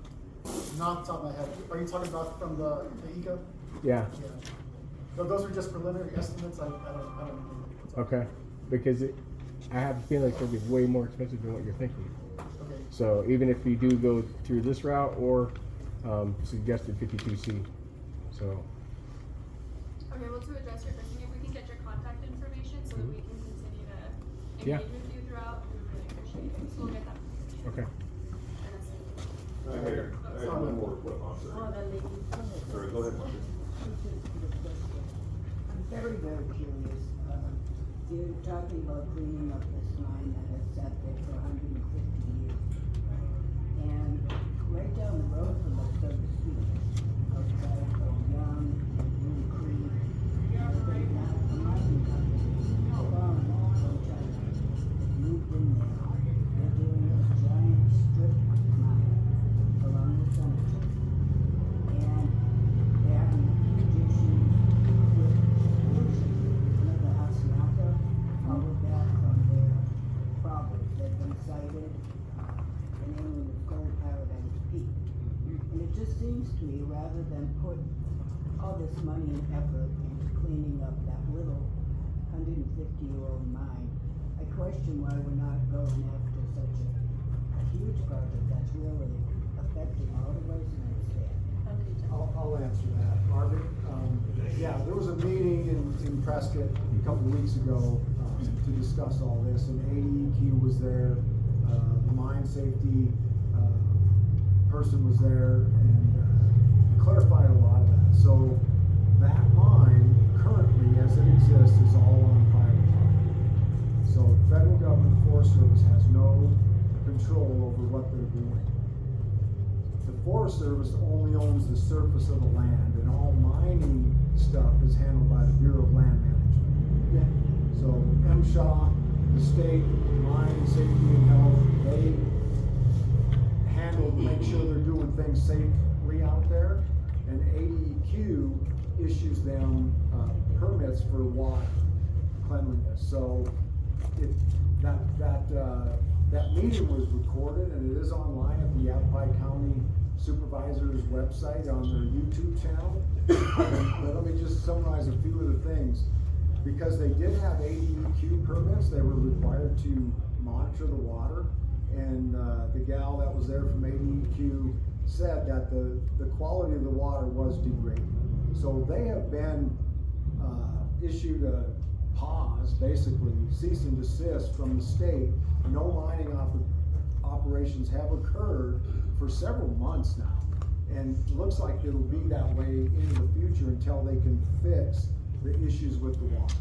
Not off the top of my head. Are you talking about from the ECA? Yeah. Yeah. Those are just preliminary estimates. I don't know. Okay. Because I have a feeling it's going to be way more expensive than what you're thinking. Okay. So even if you do go through this route or suggested 52C. So. Okay, well, to address your question, if we can get your contact information so that we can continue to engage with you throughout, we would really appreciate it. So we'll get that. Okay. I have one more quick answer. Sorry, go ahead, Marcus. I'm very curious. You're talking about cleaning up this mine that has sat there for 150 years. And right down the road from us, so to speak, outside of Young and Blue Creek, there's a mining company, farm, which I moved in there. They're doing a giant strip mine along the cemetery. And they're having huge issues with pollution. Another Hacienda, all of that from their problems. They've been cited. The name of the Gold Paradise Peak. And it just seems to me, rather than put all this money and effort into cleaning up that little 150-year-old mine, I question why we're not going after such a huge project that's really affecting all the residents there. I'll answer that, Marvin. Yeah, there was a meeting in Prescott a couple of weeks ago to discuss all this, and AEQ was there, the mine safety person was there, and clarified a lot of that. So that mine currently, as it exists, is all on private property. So federal government Forest Service has no control over what they're doing. The Forest Service only owns the surface of the land, and all mining stuff is handled by the Bureau of Land Management. So MSHA, the state, mine safety and health, they handle to make sure they're doing things safely out there, and AEQ issues them permits for water cleanliness. So that meeting was recorded, and it is online at the Yavapai County Supervisor's website on their YouTube channel. But let me just summarize a few of the things. Because they did have AEQ permits, they were required to monitor the water, and the gal that was there from AEQ said that the quality of the water was degrading. So they have been issued a pause, basically cease and desist from the state. No mining operations have occurred for several months now, and it looks like it'll be that way into the future until they can fix the issues with the water.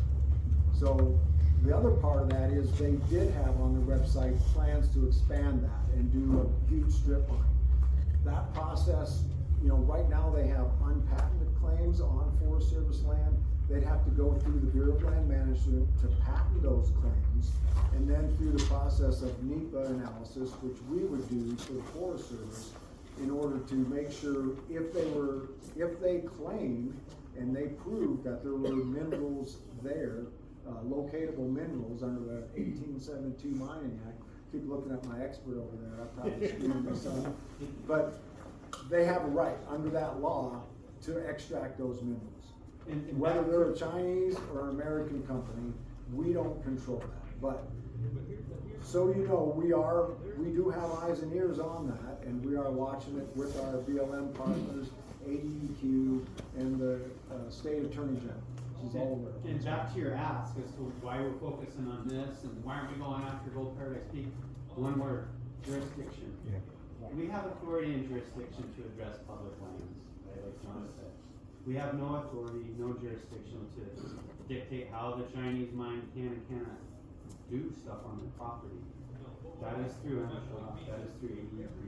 So The other part of that is they did have on their website plans to expand that and do a huge strip mine. That process, you know, right now they have unpatented claims on Forest Service land. They'd have to go through the Bureau of Land Management to patent those claims, and then through the process of NEPA analysis, which we would do for the Forest Service, in order to make sure if they claimed and they proved that there were minerals there, locatable minerals under the 1872 Mining Act. Keep looking at my expert over there, I probably screwed myself. But they have a right under that law to extract those minerals. And Whether they're a Chinese or an American company, we don't control that. But so you know, we do have eyes and ears on that, and we are watching it with our BLM partners, ADEQ, and the state attorney general. She's all aware. And back to your ask as to why we're focusing on this and why aren't we going after Gold Paradise Peak? One word, jurisdiction. Yeah. We have authority and jurisdiction to address public lands, right, like John said. We have no authority, no jurisdiction to dictate how the Chinese mine can and cannot do stuff on their property. That is through MSHA, that is through ADEQ,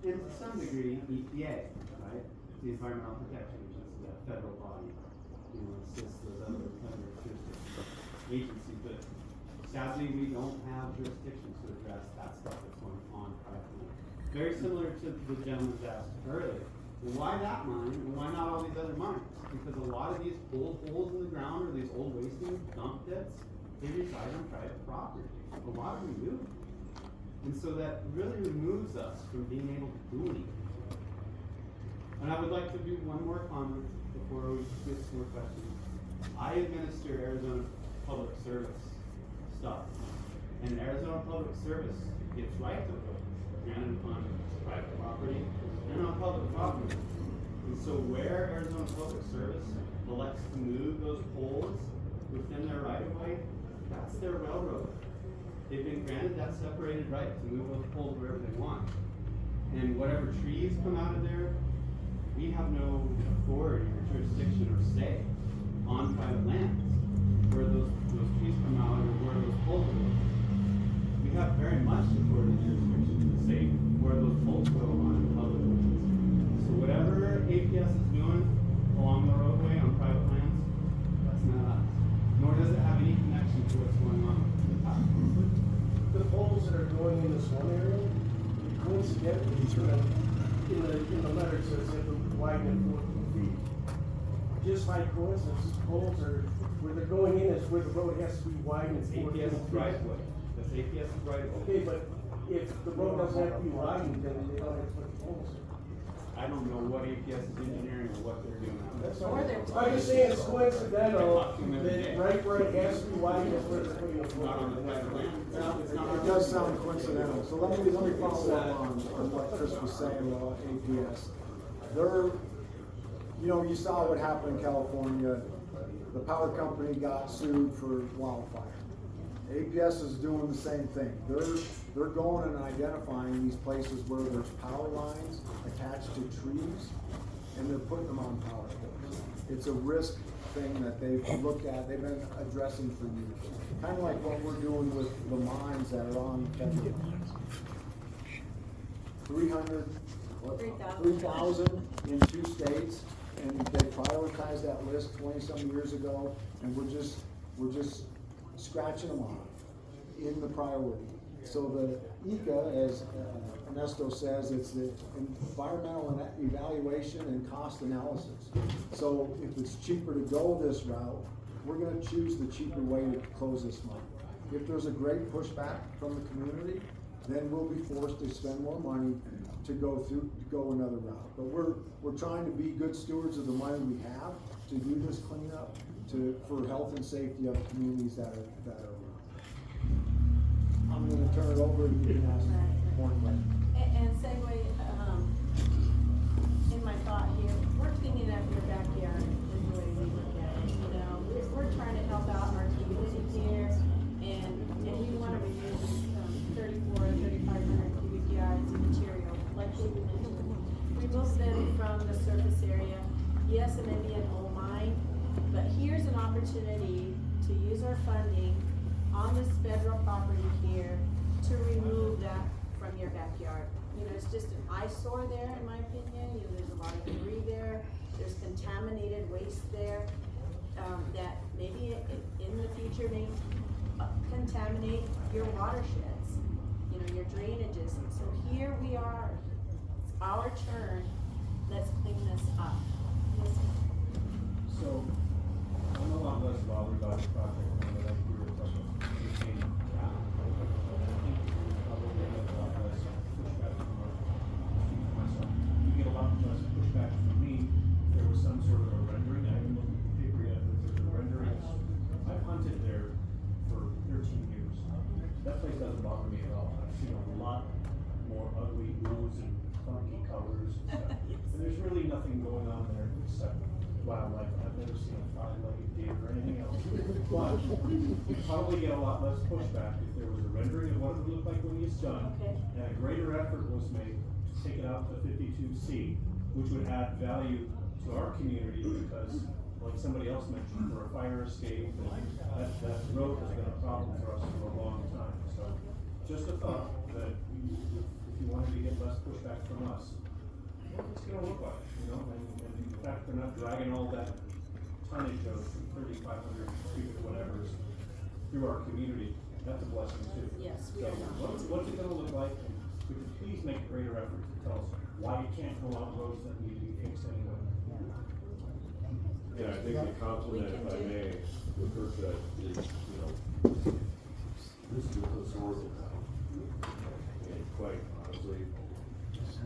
and to some degree EPA, right? The Environmental Protection Agency, that federal body, you know, assists those other jurisdiction agencies, but sadly we don't have jurisdiction to address that stuff that's going on privately. Very similar to the gentleman's asked earlier. Well, why that mine, and why not all these other mines? Because a lot of these old holes in the ground or these old wasting dump pits, they reside on private property. A lot of them do. And so that really removes us from being able to do anything. And I would like to do one more comment before we get some more questions. I administer Arizona Public Service stuff. And Arizona Public Service gets right to vote, granted on private property and on public property. And so where Arizona Public Service elects to move those poles within their right of way, that's their railroad. They've been granted that separated right to move those poles wherever they want. And whatever trees come out of there, we have no authority or jurisdiction or say on private lands where those trees come out or where those poles go. We have very much authority and jurisdiction to say where those poles go on public lands. So whatever APS is doing along the roadway on private lands, that's not us. Nor does it have any connection to what's going on in the top. The poles that are going in this one area, coincidentally, in the letter it says they have to widen it 14 feet. Just by coincidence, poles are, where they're going in is where the road has to be widened 14 feet. APS right of way. That's APS right of way. Okay, but if the road doesn't have to be widened, then they don't have to put poles in. I don't know what APS is engineering or what they're doing out there. That's all. I'm just saying it's coincidental that right where it has to be widened is where they're putting a pole. Not on the private land. It does sound coincidental, so let me follow up on what Chris was saying about APS. You know, you saw what happened in California, the power company got sued for wildfire. APS is doing the same thing. They're going and identifying these places where there's power lines attached to trees, and they're putting them on power poles. It's a risk thing that they've looked at, they've been addressing for years. Kind of like what we're doing with the mines that are on federal lands. 3,000 in 2 states, and they prioritized that list 20-some years ago, and we're just scratching them off in the priority. So the ECA, as Ernesto says, it's the environmental evaluation and cost analysis. So if it's cheaper to go this route, we're gonna choose the cheaper way to close this mine. If there's a great pushback from the community, then we'll be forced to spend more money to go another route. But we're trying to be good stewards of the money we have to do this cleanup for health and safety of the communities that are around. I'm gonna turn it over and you can ask more questions. And segue, in my thought here, we're cleaning up your backyard is the way we look at it, you know. We're trying to help out our community here, and we wanna remove 3,500 cubic yards of material, like they mentioned. Remove them from the surface area. Yes, it may be an old mine, but here's an opportunity to use our funding federal property here to remove that from your backyard. You know, it's just an eyesore there, in my opinion. You know, there's a lot of debris there. There's contaminated waste there, that maybe in the future may contaminate your watersheds, you know, your drainages. So here we are, it's our turn, let's clean this up. Yes, sir. So, I'm a lot less bothered by the project than what I hear from the team now. I think you probably get a lot less pushback from myself. You get a lot less pushback from me if there was some sort of a rendering. I haven't looked at the paper yet, but if there's a rendering. I've hunted there for 13 years. That place doesn't bother me at all. I've seen a lot more ugly blues and funky colors and stuff. And there's really nothing going on there except wildlife. I've never seen a 5-legged deer or anything else. But you'd probably get a lot less pushback if there was a rendering of what it would look like when it's done. Okay. And a greater effort was made to take it out to 52C, which would add value to our community because, like somebody else mentioned, for a fire escape, that road has been a problem for us for a long time. So just a thought that if you wanted to get less pushback from us, what it's gonna look like, you know, and in fact, they're not dragging all that tonnage of 3,500 cubic whatever through our community. That's a blessing too. Yes, we So are not. what's it gonna look like? And could you please make a greater effort to tell us why you can't go on roads that need to be fixed anyway? Yeah, I think the compliment, if I may, the first that is, you know, this is a historical town. And quite honestly,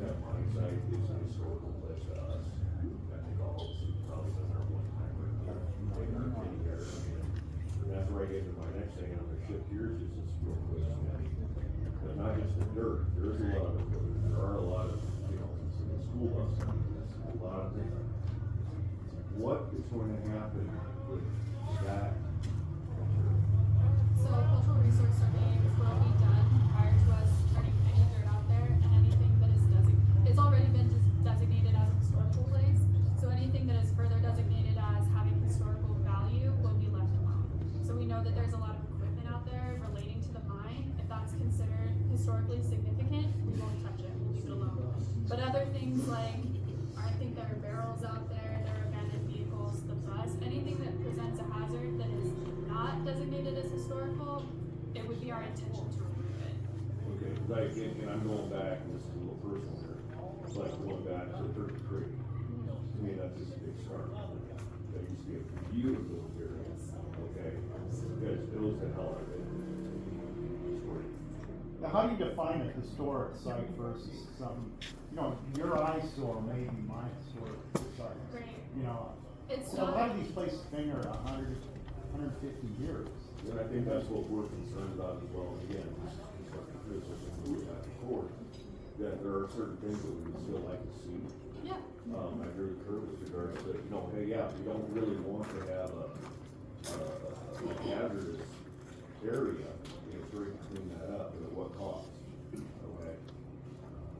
that mine site is a historical place to us. I think all of us have probably been there one time or another. Maybe not many years. And that's where I get to my next thing, I'm gonna shift gears just this real quick. But not just the dirt, there's a lot of, there are a lot of, you know, the school bus, a lot of things. What is going to happen with that? So cultural resource surveying will be done prior to us turning any dirt out there, and anything that is it's already been designated as a historical place, so anything that is further designated as having historical value will be left alone. So we know that there's a lot of equipment out there relating to the mine. If that's considered historically significant, we won't touch it, we'll leave it alone. But other things like, I think there are barrels out there, there are abandoned vehicles, the bus, anything that presents a hazard that is not designated as historical, it would be our intention to remove it. Okay, because and I'm going back, and this is a little personal here, it's like going back to Turkey Creek. To me, that's just a big scar. That used to be a beautiful area, okay? Because it was the hell of it. Now, how do you define a historic site versus something, you know, your eyesore may be my historic site. Right. You know, It's so a not- lot of these places been there 150 years. And I think that's what we're concerned about as well, again, just constructive criticism, we have before, that there are certain things that we would still like to see. Yeah. I agree with Kurt with regards to, you know, hey, yeah, we don't really want to have a hazardous area, you know, sure you can clean that up, but at what cost, okay?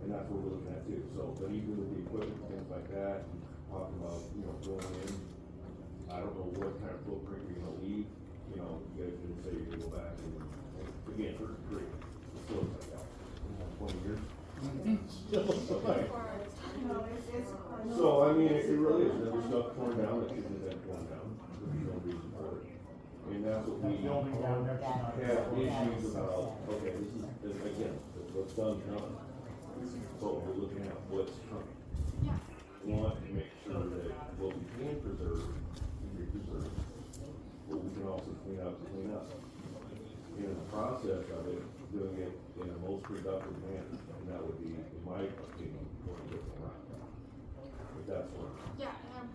And that's what we're looking at too, so, but even with the equipment, things like that, talking about, you know, going in, I don't know what kind of footprint you're gonna leave, you know, you guys didn't say you're gonna go back and again, Turkey Creek, it still looks like that, 20 years. Okay. So, I mean, it really is, there's stuff torn down that shouldn't have been torn down, there's no reason for it. And that's what we Building down there should not be- have issues about, okay, this is, again, what's done, done. But we're looking at what's coming. Yeah. We want to make sure that what we can preserve, can be preserved, but we can also clean up. And in the process of it, doing it in the most productive manner, and that would be, in my opinion, going a different route. But that's what. Yeah, and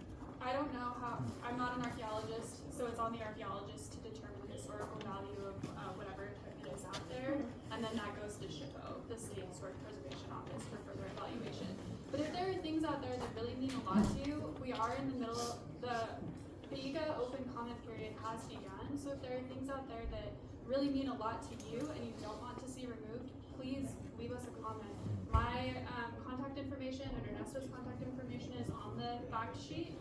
I don't know how, I'm not an archaeologist, so it's on the archaeologist to determine the historical value of whatever equipment is out there, and then that goes to SHPO, the State Historic Preservation Office, for further evaluation. But if there are things out there that really mean a lot to you, we are in the middle, the IGA open comment period has begun, so if there are things out there that really mean a lot to you and you don't want to see removed, please leave us a comment. My contact information and Ernesto's contact information is on the fact sheet.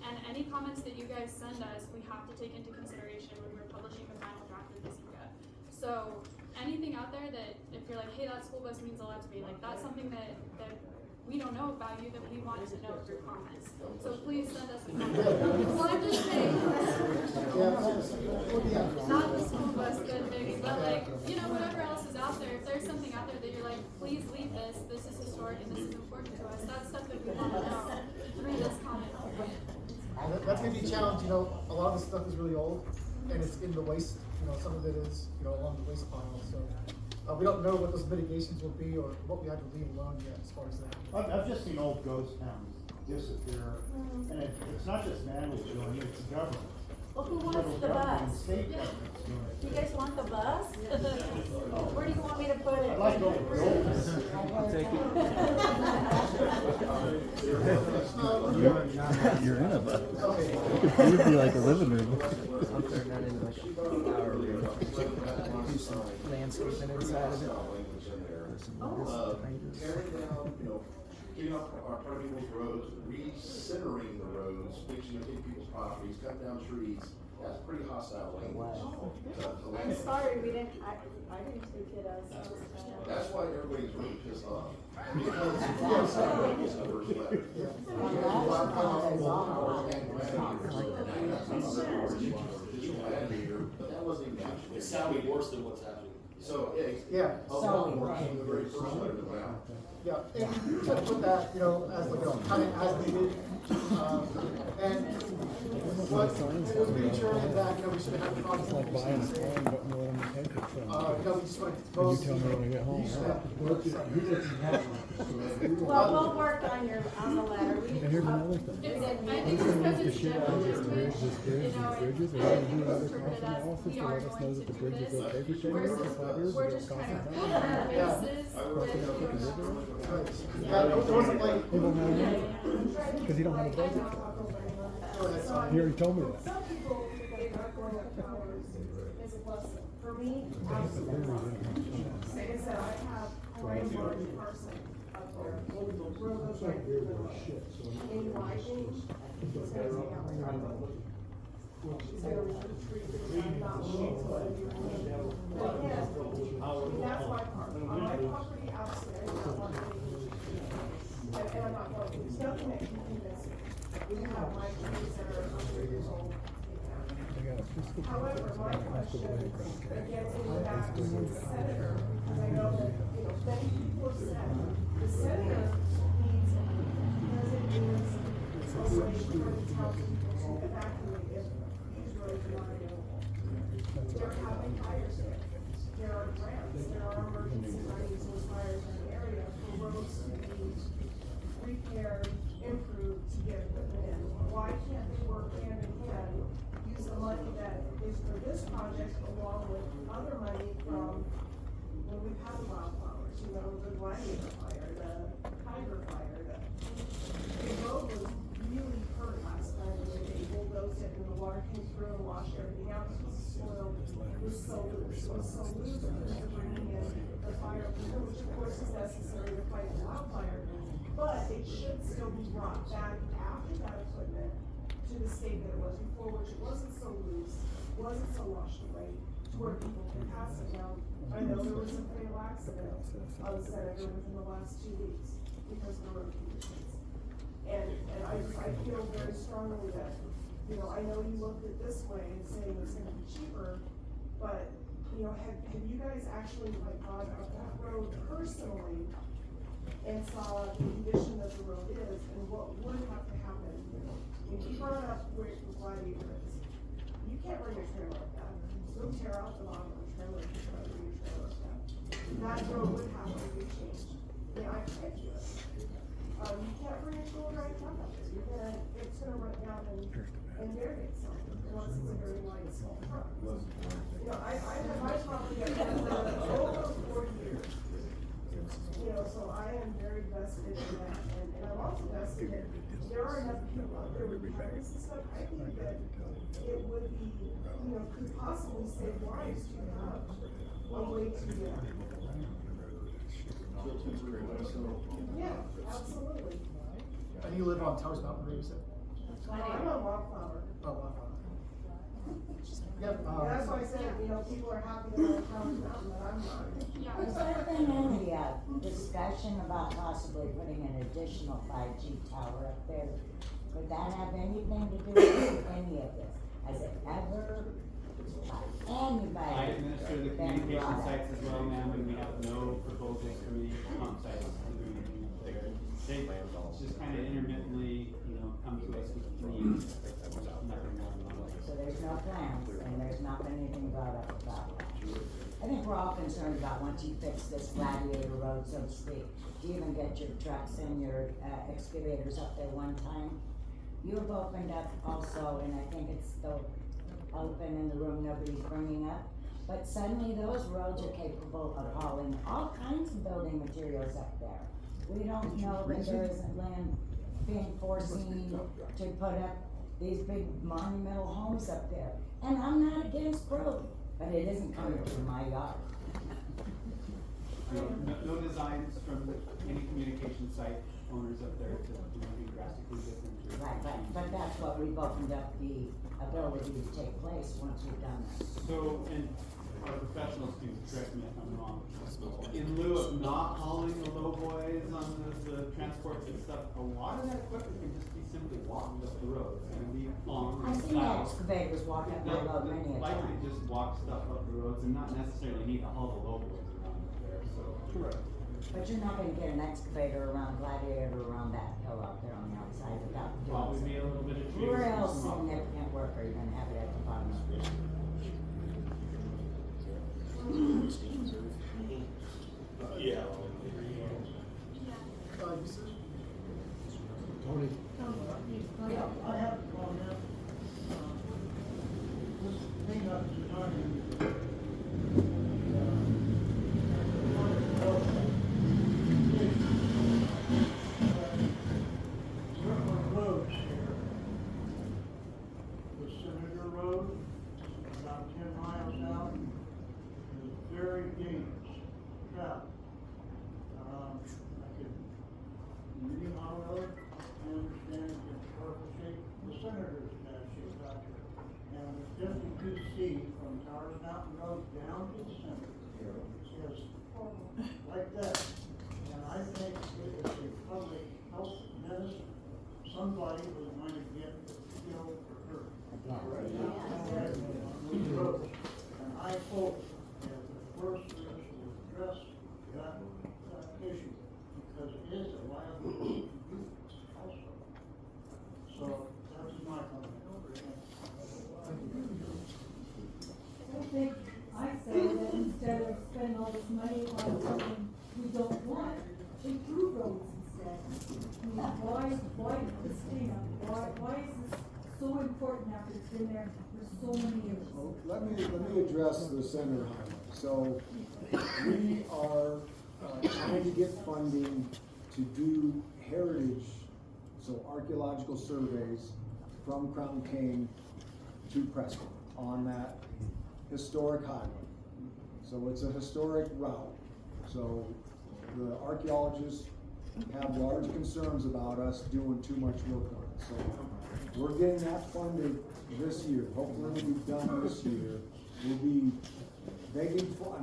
And any comments that you guys send us, we have to take into consideration when we're publishing the final draft of this IGA. out there that if you're like, hey, that school bus means a lot to me, like that's something that we don't know about you that we want to know through comments. So please send us a comment. Well, I'm just saying, not the school bus, but like, you know, whatever else is out there, if there's something out there that you're like, please leave this is historic and this is important to us, that's stuff that we want to know through this comment period. That's gonna be a challenge, you know, a lot of this stuff is really old, and it's in the waste, you know, some of it is, you know, along the waste pile, so. We don't know what those mitigations will be or what we have to leave alone yet as far as that. I've just seen old ghost towns disappear, and it's not just Manly doing it, it's the government. Well, who Federal wants the government and bus? state government's doing it. You guys want the bus? Where do you want me to put it? I'd like to go to You're in a bus. Okay. It would be like a living room. Landscaping inside of it. Tearing down, you know, getting off our people's roads, recentering the roads, fixing people's properties, cutting down trees, that's pretty hostile language. I'm sorry, I didn't take it as. That's why everybody's really pissed off. Because was the first letter. But that wasn't even actually. It sounded worse than what's happening. So, Yeah. the very first letter that went out. Yeah, and you could put that, you know, as like a kind of as needed. And what was reassuring that, you know, we should have a process. Like buying a phone, but more than the paper from. You know, we just want to You post. tell me when I get home. Well, we'll work on the letter. And here's another thing. I I'm think just gonna because use the it's shit out general of this bridge, judgment, this bridge, you know, these bridges, and and then do another interpret cost it as analysis we to are let us know going that to the do bridge is this, okay for 10 years, versus for 5 years, we're or just cost trying to of cover our bases with, Yeah, it wasn't like. He won't have money, because he don't have a budget. He already told me that. Some people think not going up towers is a blessing. For me, absolutely. Like I said, I have a large parcel up there. Road goes right through the road. In my opinion, it's gonna take out my property. It's gonna retreat, I'm not willing to let you. But again, that's my part. On my property, absolutely, I do not want anything to be. And I'm not going, there's nothing that can convince me. We have my trees that are 100 years old. However, my question, again, going back to the senator, because I know that, you know, many people have said, the senator needs, because it is a way for the town people to evacuate if these roads are not available. They're having fires there. There are grants, there are emergency monies and fires in the area for roads to be repaired, improved, to get equipment in. Why can't they work hand in hand, use the money that is for this project along with other money from when we've had the wildflowers, you know, the gladiator fire, the tiger fire, the road was really hurt last time when they bulldozed it and the water came through and washed everything out, because the soil was so loose, because they're bringing in the fire, which of course is necessary to fight the wildfire. But it should still be brought back after that equipment to the state that it was before, which it wasn't so loose, wasn't so washed away, to where people can pass it down. I know there was a fatal accident on the senator within the last 2 weeks because of the road conditions. And I feel very strongly that, you know, I know you looked at this way and saying it's gonna be cheaper, but, you know, have you guys actually like gone up that road personally and saw the condition that the road is and what would have to happen? When you brought up where the gladiator is, you can't bring a trailer like that. You'll tear out the bottom of the trailer if you try to bring your trailer like that. That road would have to be changed. Yeah, I can't do it. You can't bring a tool right truck up there. It's gonna run down and bury itself unless it's a very light, small truck. You know, I have my property up there for over 40 years. You know, so I am very vested in that, and I'm also vested in, there are enough people out there with parents and stuff, I think that it would be, you know, could possibly save lives to have a way to get out. Yeah, absolutely. And you live on Towers Mountain, where you said? I'm on Wildflower. Oh, wow. Yep, That's why I said, you know, people are happy to have Towers Mountain, but I'm not. Has there been any, discussion about possibly putting an additional 5G tower up there? Would that have anything to do with any of this? Has it ever, anybody? I administer the been communication brought up? sites as well, ma'am, and we have no proposals for communication sites to do anything up there. They just kind of intermittently, you know, come to us with needs, nothing more than that. So there's no plans, and there's not been anything brought up about that. I think we're all concerned about once you fix this Gladiator Road, so to speak, do you even get your trucks and your excavators up there one time? You have opened up also, and I think it's still open in the room nobody's bringing up, but suddenly those roads are capable of hauling all kinds of building materials up there. We don't know that there isn't land being foreseen to put up these big monumental homes up there. And I'm not against growth, but it isn't coming through my yard. No designs from any communication site owners up there to, you know, be drastically different. Right, but that's what we've opened up the ability to take place once we've done that. So, and our professionals do, correct me if I'm wrong, in lieu of not hauling the low boys on the transport and stuff, a lot of that equipment can just be simply walked up the road and be long I've and seen plowed. excavators walk up my road many a Likely time. just walk stuff up the roads and not necessarily need to haul the low boys around up there, so. Correct. But you're not gonna get an excavator around Gladiator around that hill out there on the outside without doing Probably be a little bit of trees. real and some rock. significant work, are you gonna have it at the bottom of the street? Yeah. Tony? Yeah, I have a comment. This thing up to Tony. Roads here. The Senator Road, about 10 miles out, is very dangerous travel. I could medium mile road, I understand it's in perfect shape, the Senator's in bad shape out here. And the 52C from Towers Mountain Road down to the center is like that. And I think it is a public health menace. Somebody was going to get killed or hurt. On these roads. And I hope that the Forest Service will address that issue, because it is a liability to youth also. So, that's my comment. I say that instead of spending all this money on something we don't want, improve roads instead. I mean, why Christina, why is this so important after it's been there for so many years? Well, let me address the Center Highway. So, we are trying to get funding to do heritage, so archaeological surveys from Crown King to Prescott on that historic highway. So it's a historic route. So the archaeologists have large concerns about us doing too much work on it. So we're getting that funded this year. Hopefully it'll be done this year. We'll be begging for,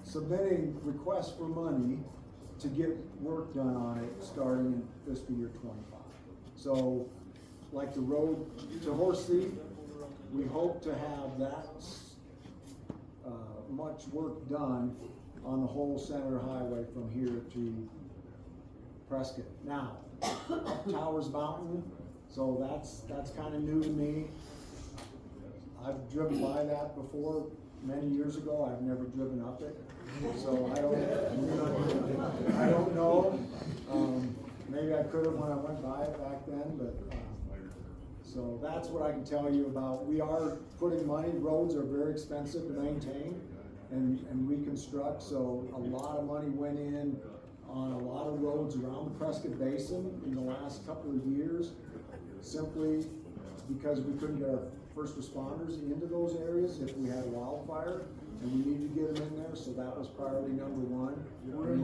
submitting requests for money to get work done on it starting in fiscal year 25. So like the road to Horse Thief, we hope to have that much work done on the whole center highway from here to Prescott. Now, Towers Mountain, so that's kind of new to me. I've driven by that before many years ago. I've never driven up it, so I don't know. Maybe I could have when I went by it back then, but so that's what I can tell you about. We are putting money. Roads are very expensive to maintain and reconstruct, so a lot of money went in on a lot of roads around the Prescott Basin in the last couple of years, simply because we couldn't get our first responders into those areas if we had a wildfire, and we needed to get them in there, so that was priority number one. We're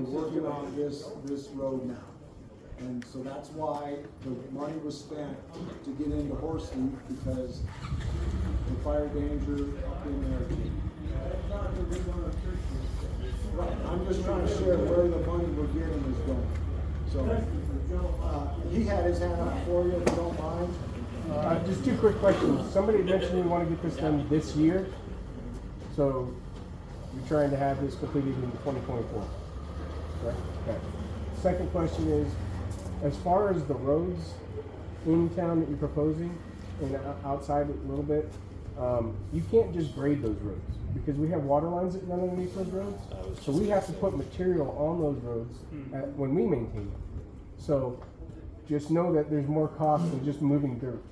working on this road now. And so that's why the money was spent to get into Horsley, because the fire danger up in there too. That's not the big one of church. Right, I'm just trying to share where the money we're getting is going. So, he had his hand up for you, if you don't mind. Just two quick questions. Somebody mentioned we want to get this done this year. So you're trying to have this completed in 2024. Right? Okay. Second question is, as far as the roads in town that you're proposing and outside a little bit, you can't just grade those roads because we have water lines that run underneath those roads. So we have to put material on those roads when we maintain them. So just know that there's more cost than just moving dirt.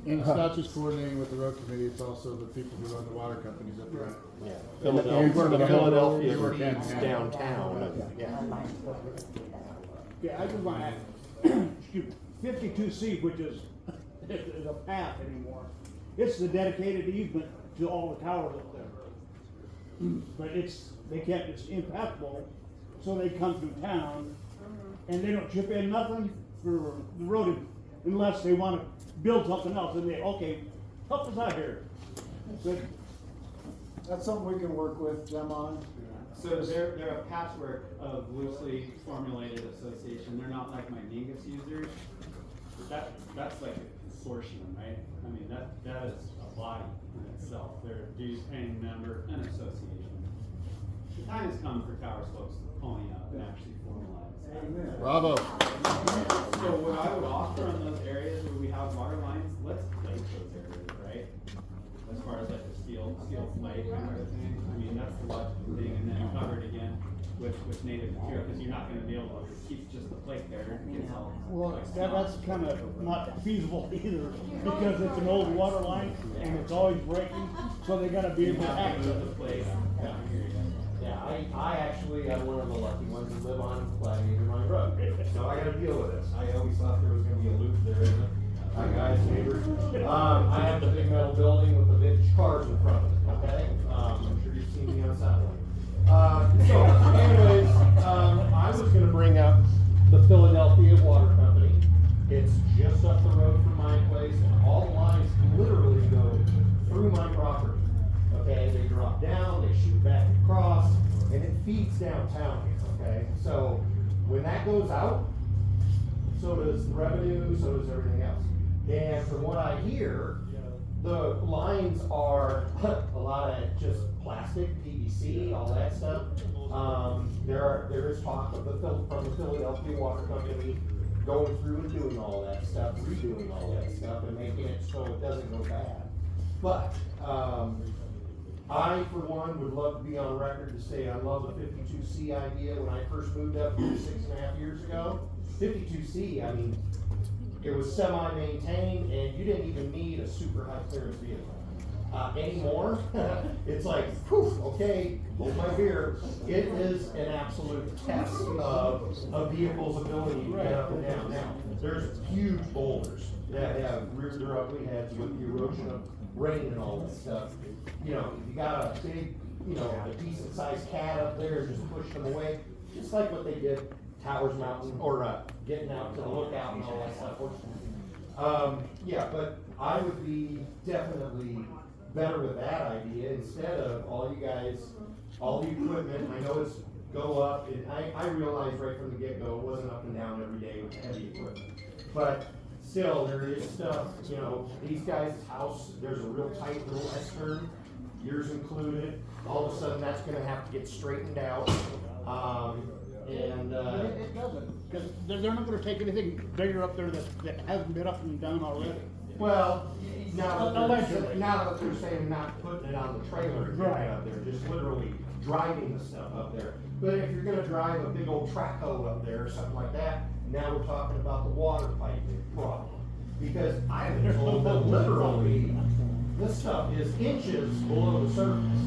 And it's not just coordinating with the road committee, it's also the people who run the water companies up there. Yeah. Philadelphia feeds downtown. Yeah, I just want to add, 52C, which is a path anymore. It's the dedicated easement to all the towers up there. But it's impassable, so they come through town, and they don't chip in nothing for the road unless they want to build something else, and okay, help us out here. But that's something we can work with them on. So they're a patchwork of loosely formulated association. They're not like my Dingus users. That's like a consortium, right? I mean, that is a body in itself. They're a dues paying member and association. The time has come for Towers folks to pony up and actually formalize. Amen. Bravo. So what I would offer on those areas where we have water lines, let's plate those areas, right? As far as like the steel plate kind of thing. I mean, that's the logical thing, and then cover it again with native material, because you're not gonna be able to keep just the plate there. It gets all. well, that's kind of not feasible either, because it's an old water line and it's always breaking, so they gotta be able to access the plate. Yeah, I actually am one of the lucky ones who live on Gladiator Mine Road, so I gotta deal with this. I always thought there was gonna be a loop there, isn't it? Hi guys, neighbors. I have the big metal building with the vintage cars in front of it, okay? I'm sure you've seen me on satellite. So anyways, I was gonna bring up the Philadelphia Water Company. It's just up the road from my place, and all the lines literally go through my property. Okay, they drop down, they shoot back across, and it feeds downtown here, okay? So when that goes out, so does the revenue, so does everything else. And from what I hear, the lines are a lot of just plastic, PVC, all that stuff. There is talk of from the Philadelphia Water Company going through and doing all that stuff, redoing all that stuff, and making it so it doesn't go bad. But I, for one, would love to be on record to say I love the 52C idea. When I first moved up here 6.5 years ago, 52C, I mean, it was semi-maintained, and you didn't even need a super high clearance vehicle. Anymore, it's like, whew, okay, hold my beer. It is an absolute test of a vehicle's ability to get up and down. Now, there's huge boulders that have reared their ugly heads with the erosion of rain and all that stuff. You know, if you got a big, a decent sized cat up there, just push them away, just like what they did Towers Mountain, or getting out to the lookout and all that stuff. Yeah, but I would be definitely better with that idea instead of all you guys, all the equipment. I know it's go up, and I realized right from the get-go it wasn't up and down every day with heavy equipment. But still, there is stuff, these guys' house, there's a real tight little S-turn, yours included. All of a sudden, that's gonna have to get straightened out. it doesn't, because they're not gonna take anything bigger up there that hasn't been up and down already. Well, now that they're saying not putting it on the trailer and getting it up there, just literally driving the stuff up there. But if you're gonna drive a big old track hoe up there or something like that, now we're talking about the water piping problem. Because I've been told that literally, this stuff is inches below the surface.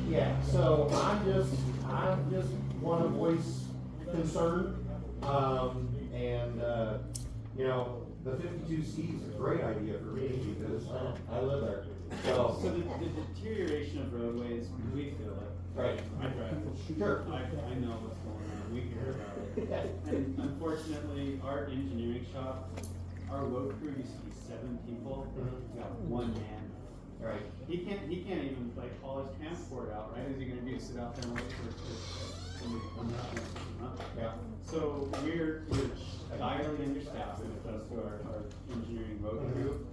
Yeah, so I just want to voice concern, the 52C is a great idea for me because I live there. So the deterioration of roadways, we feel it. Right. I drive. Sure. I know what's going on, we hear about it. And unfortunately, our engineering shop, our road crew used to be 7 people, we got 1 man. Right. He can't even like haul his transport out, right? Is he gonna do sit out there and wait for somebody to come out and pick him up? Yeah. So we're direly understaffed when it comes to our engineering road crew.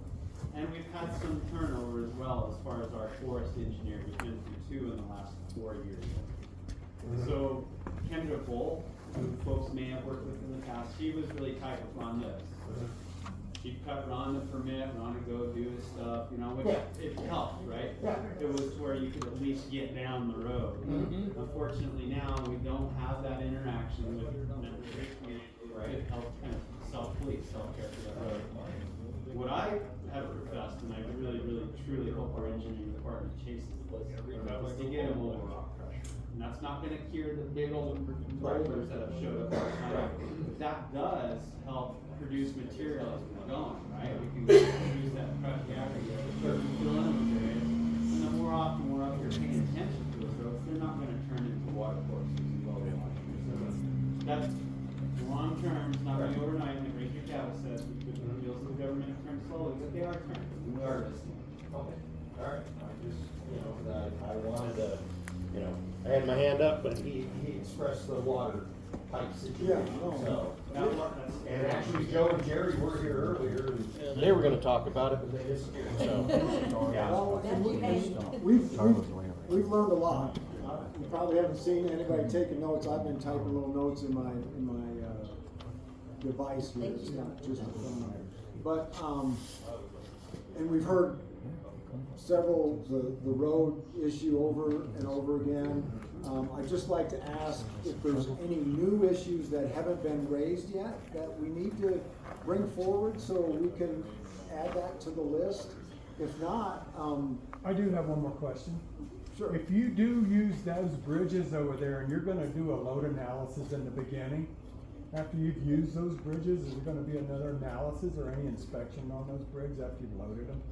And we've had some turnover as well as far as our forest engineer. We've been through 2 in the last 4 years. So Kendra Bull, who folks may have worked with in the past, she was really tight with Ron Lips. She'd cut Ron the permit, Ron would go do his stuff, you know, which it helped, right? Yeah. It was to where you could at least get down the road. Unfortunately now, we don't have that interaction with members of the community. It helps kind of self-police, self-care for that road. What I have professed, and I really, really, truly hope our engineering department chases this, is to get them over rock pressure. And that's not gonna cure the big old boulders that have showed up all the time. But that does help produce material as we're going, right? We can use that crush aggregate, fill in those areas, and the more often we're up here paying attention to those roads, they're not gonna turn into water courses and go on. So that's long term, it's not gonna be overnight, like Ranger Cabot said, the wheels of the government turn slowly, but they are turning, and we are listening. Okay, alright, I just, I wanted to, I had my hand up, but he expressed the water pipe situation, so. And actually, Joe and Jerry were here earlier, and They were gonna talk about it, but they disappeared, so. Well, and we've learned a lot. You probably haven't seen anybody taking notes. I've been typing little notes in my device here. It's not just a phone. But and we've heard several the road issue over and over again. I'd just like to ask if there's any new issues that haven't been raised yet that we need to bring forward so we can add that to the list. If not, I do have one more question. Sure. If you do use those bridges over there and you're gonna do a load analysis in the beginning, after you've used those bridges, is there gonna be another analysis or any inspection on those bridges after you've loaded them?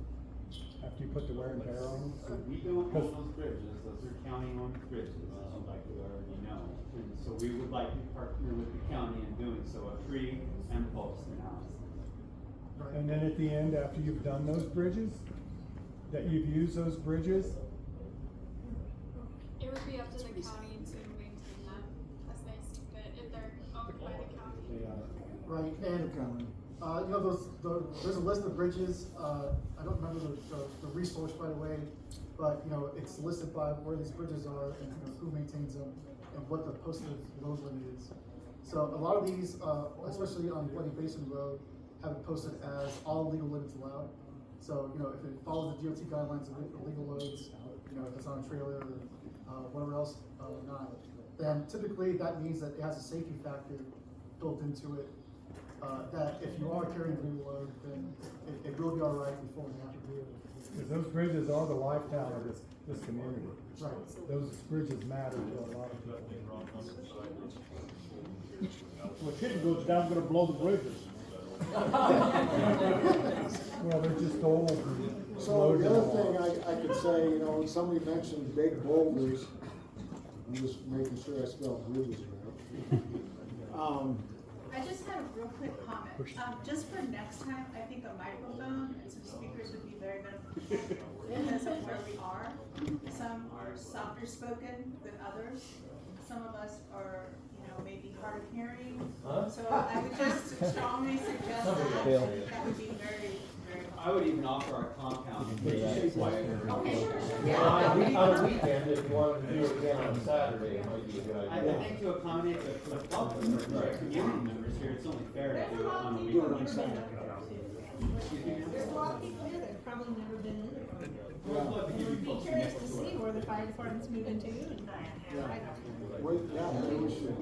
After you put the wear and tear on them? So we don't own those bridges, those are county-owned bridges, as you likely already know. And so we would like to partner with the county in doing so, a pre and post analysis. And then at the end, after you've done those bridges, that you've used those bridges, It would be up to the county to maintain them as they see fit, if they're owned by the county. Right, and, there's a list of bridges, I don't remember the resource right away, but, it's listed by where these bridges are and, who maintains them and what the posted load limit is. So a lot of these, especially on Bloody Basin Road, have it posted as all legal limits allowed. So, if it follows the DOT guidelines of legal loads, if it's on a trailer or whatever else, not, then typically that means that it has a safety factor built into it. That if you are carrying the legal load, then it will be all right before we have to do it. because those bridges are the lifetime of this community. Right. Those bridges matter to a lot of people. Well, shit goes down, gonna blow the bridges. Well, they're just old. and so loaded the other in a thing I could say, somebody mentioned big boulders. I'm just making sure I spelled bridges right. I just had a real quick comment. Just for next time, I think a microphone and some speakers would be very beneficial because of where we are. Some are softer spoken than others. Some of us are, maybe hard of hearing. So I would just strongly suggest that. I think that would be very, very helpful. I would even offer our compound. Okay, sure. On a weekend, if you wanted to do it again on Saturday, it might be a good I idea. think to accommodate the public, the community members here, it's only fair to do it on a Do it weekend. on Saturday. There's a lot of people here that have probably never been in it. We'd love to give you Be folks some curious to extra see where the fire department's moving to and. Maybe we should.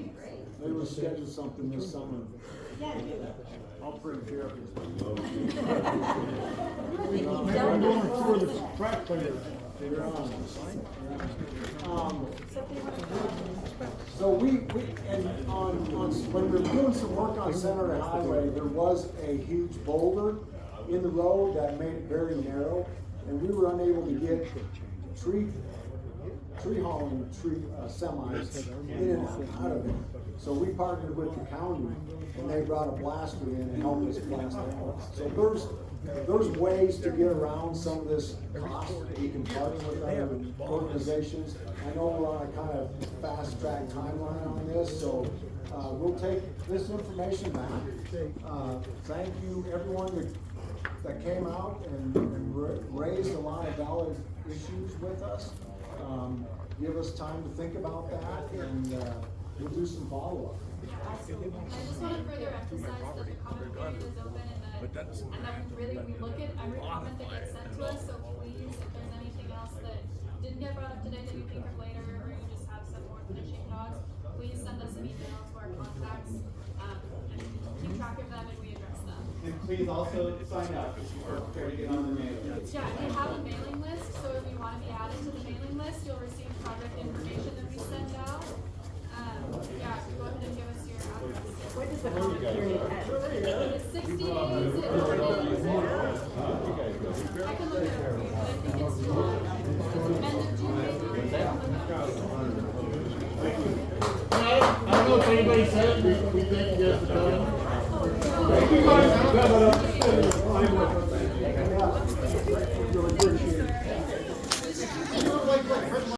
Maybe we'll schedule something this summer. Yeah, do that. I'll bring beer up. I'm going for the track player. You're on. So when we were doing some work on Center Highway, there was a huge boulder in the road that made it very narrow. and we were unable to get tree hauling semis in and out of it. So we partnered with the county, and they brought a blaster in and helped us blast it out. So there's ways to get around some of this cost. We can partner with other organizations. I know we're on a kind of fast track timeline on this, so we'll take this information back. Thank you everyone that came out and raised a lot of valid issues with us. Give us time to think about that, and we'll do some follow-up. I just want to further emphasize that the comment period is open and that we look at every comment that gets sent to us, so please, if there's anything else that didn't get brought up today that you think of later, or you just have some more finishing thoughts, please send us an email to our contacts, and keep track of them and we address them. And please also sign up if you're prepared to get on the mailing list. Yeah, we have a mailing list, so if you want to be added to the mailing list, you'll receive project information that we send out. Yeah, go ahead and give us your address. When does the comment period end? It's 60 days. I can look it up for you, but I think it's July. End of June, maybe. I don't know if anybody said it, we thank you guys for coming. Thank you guys for coming up.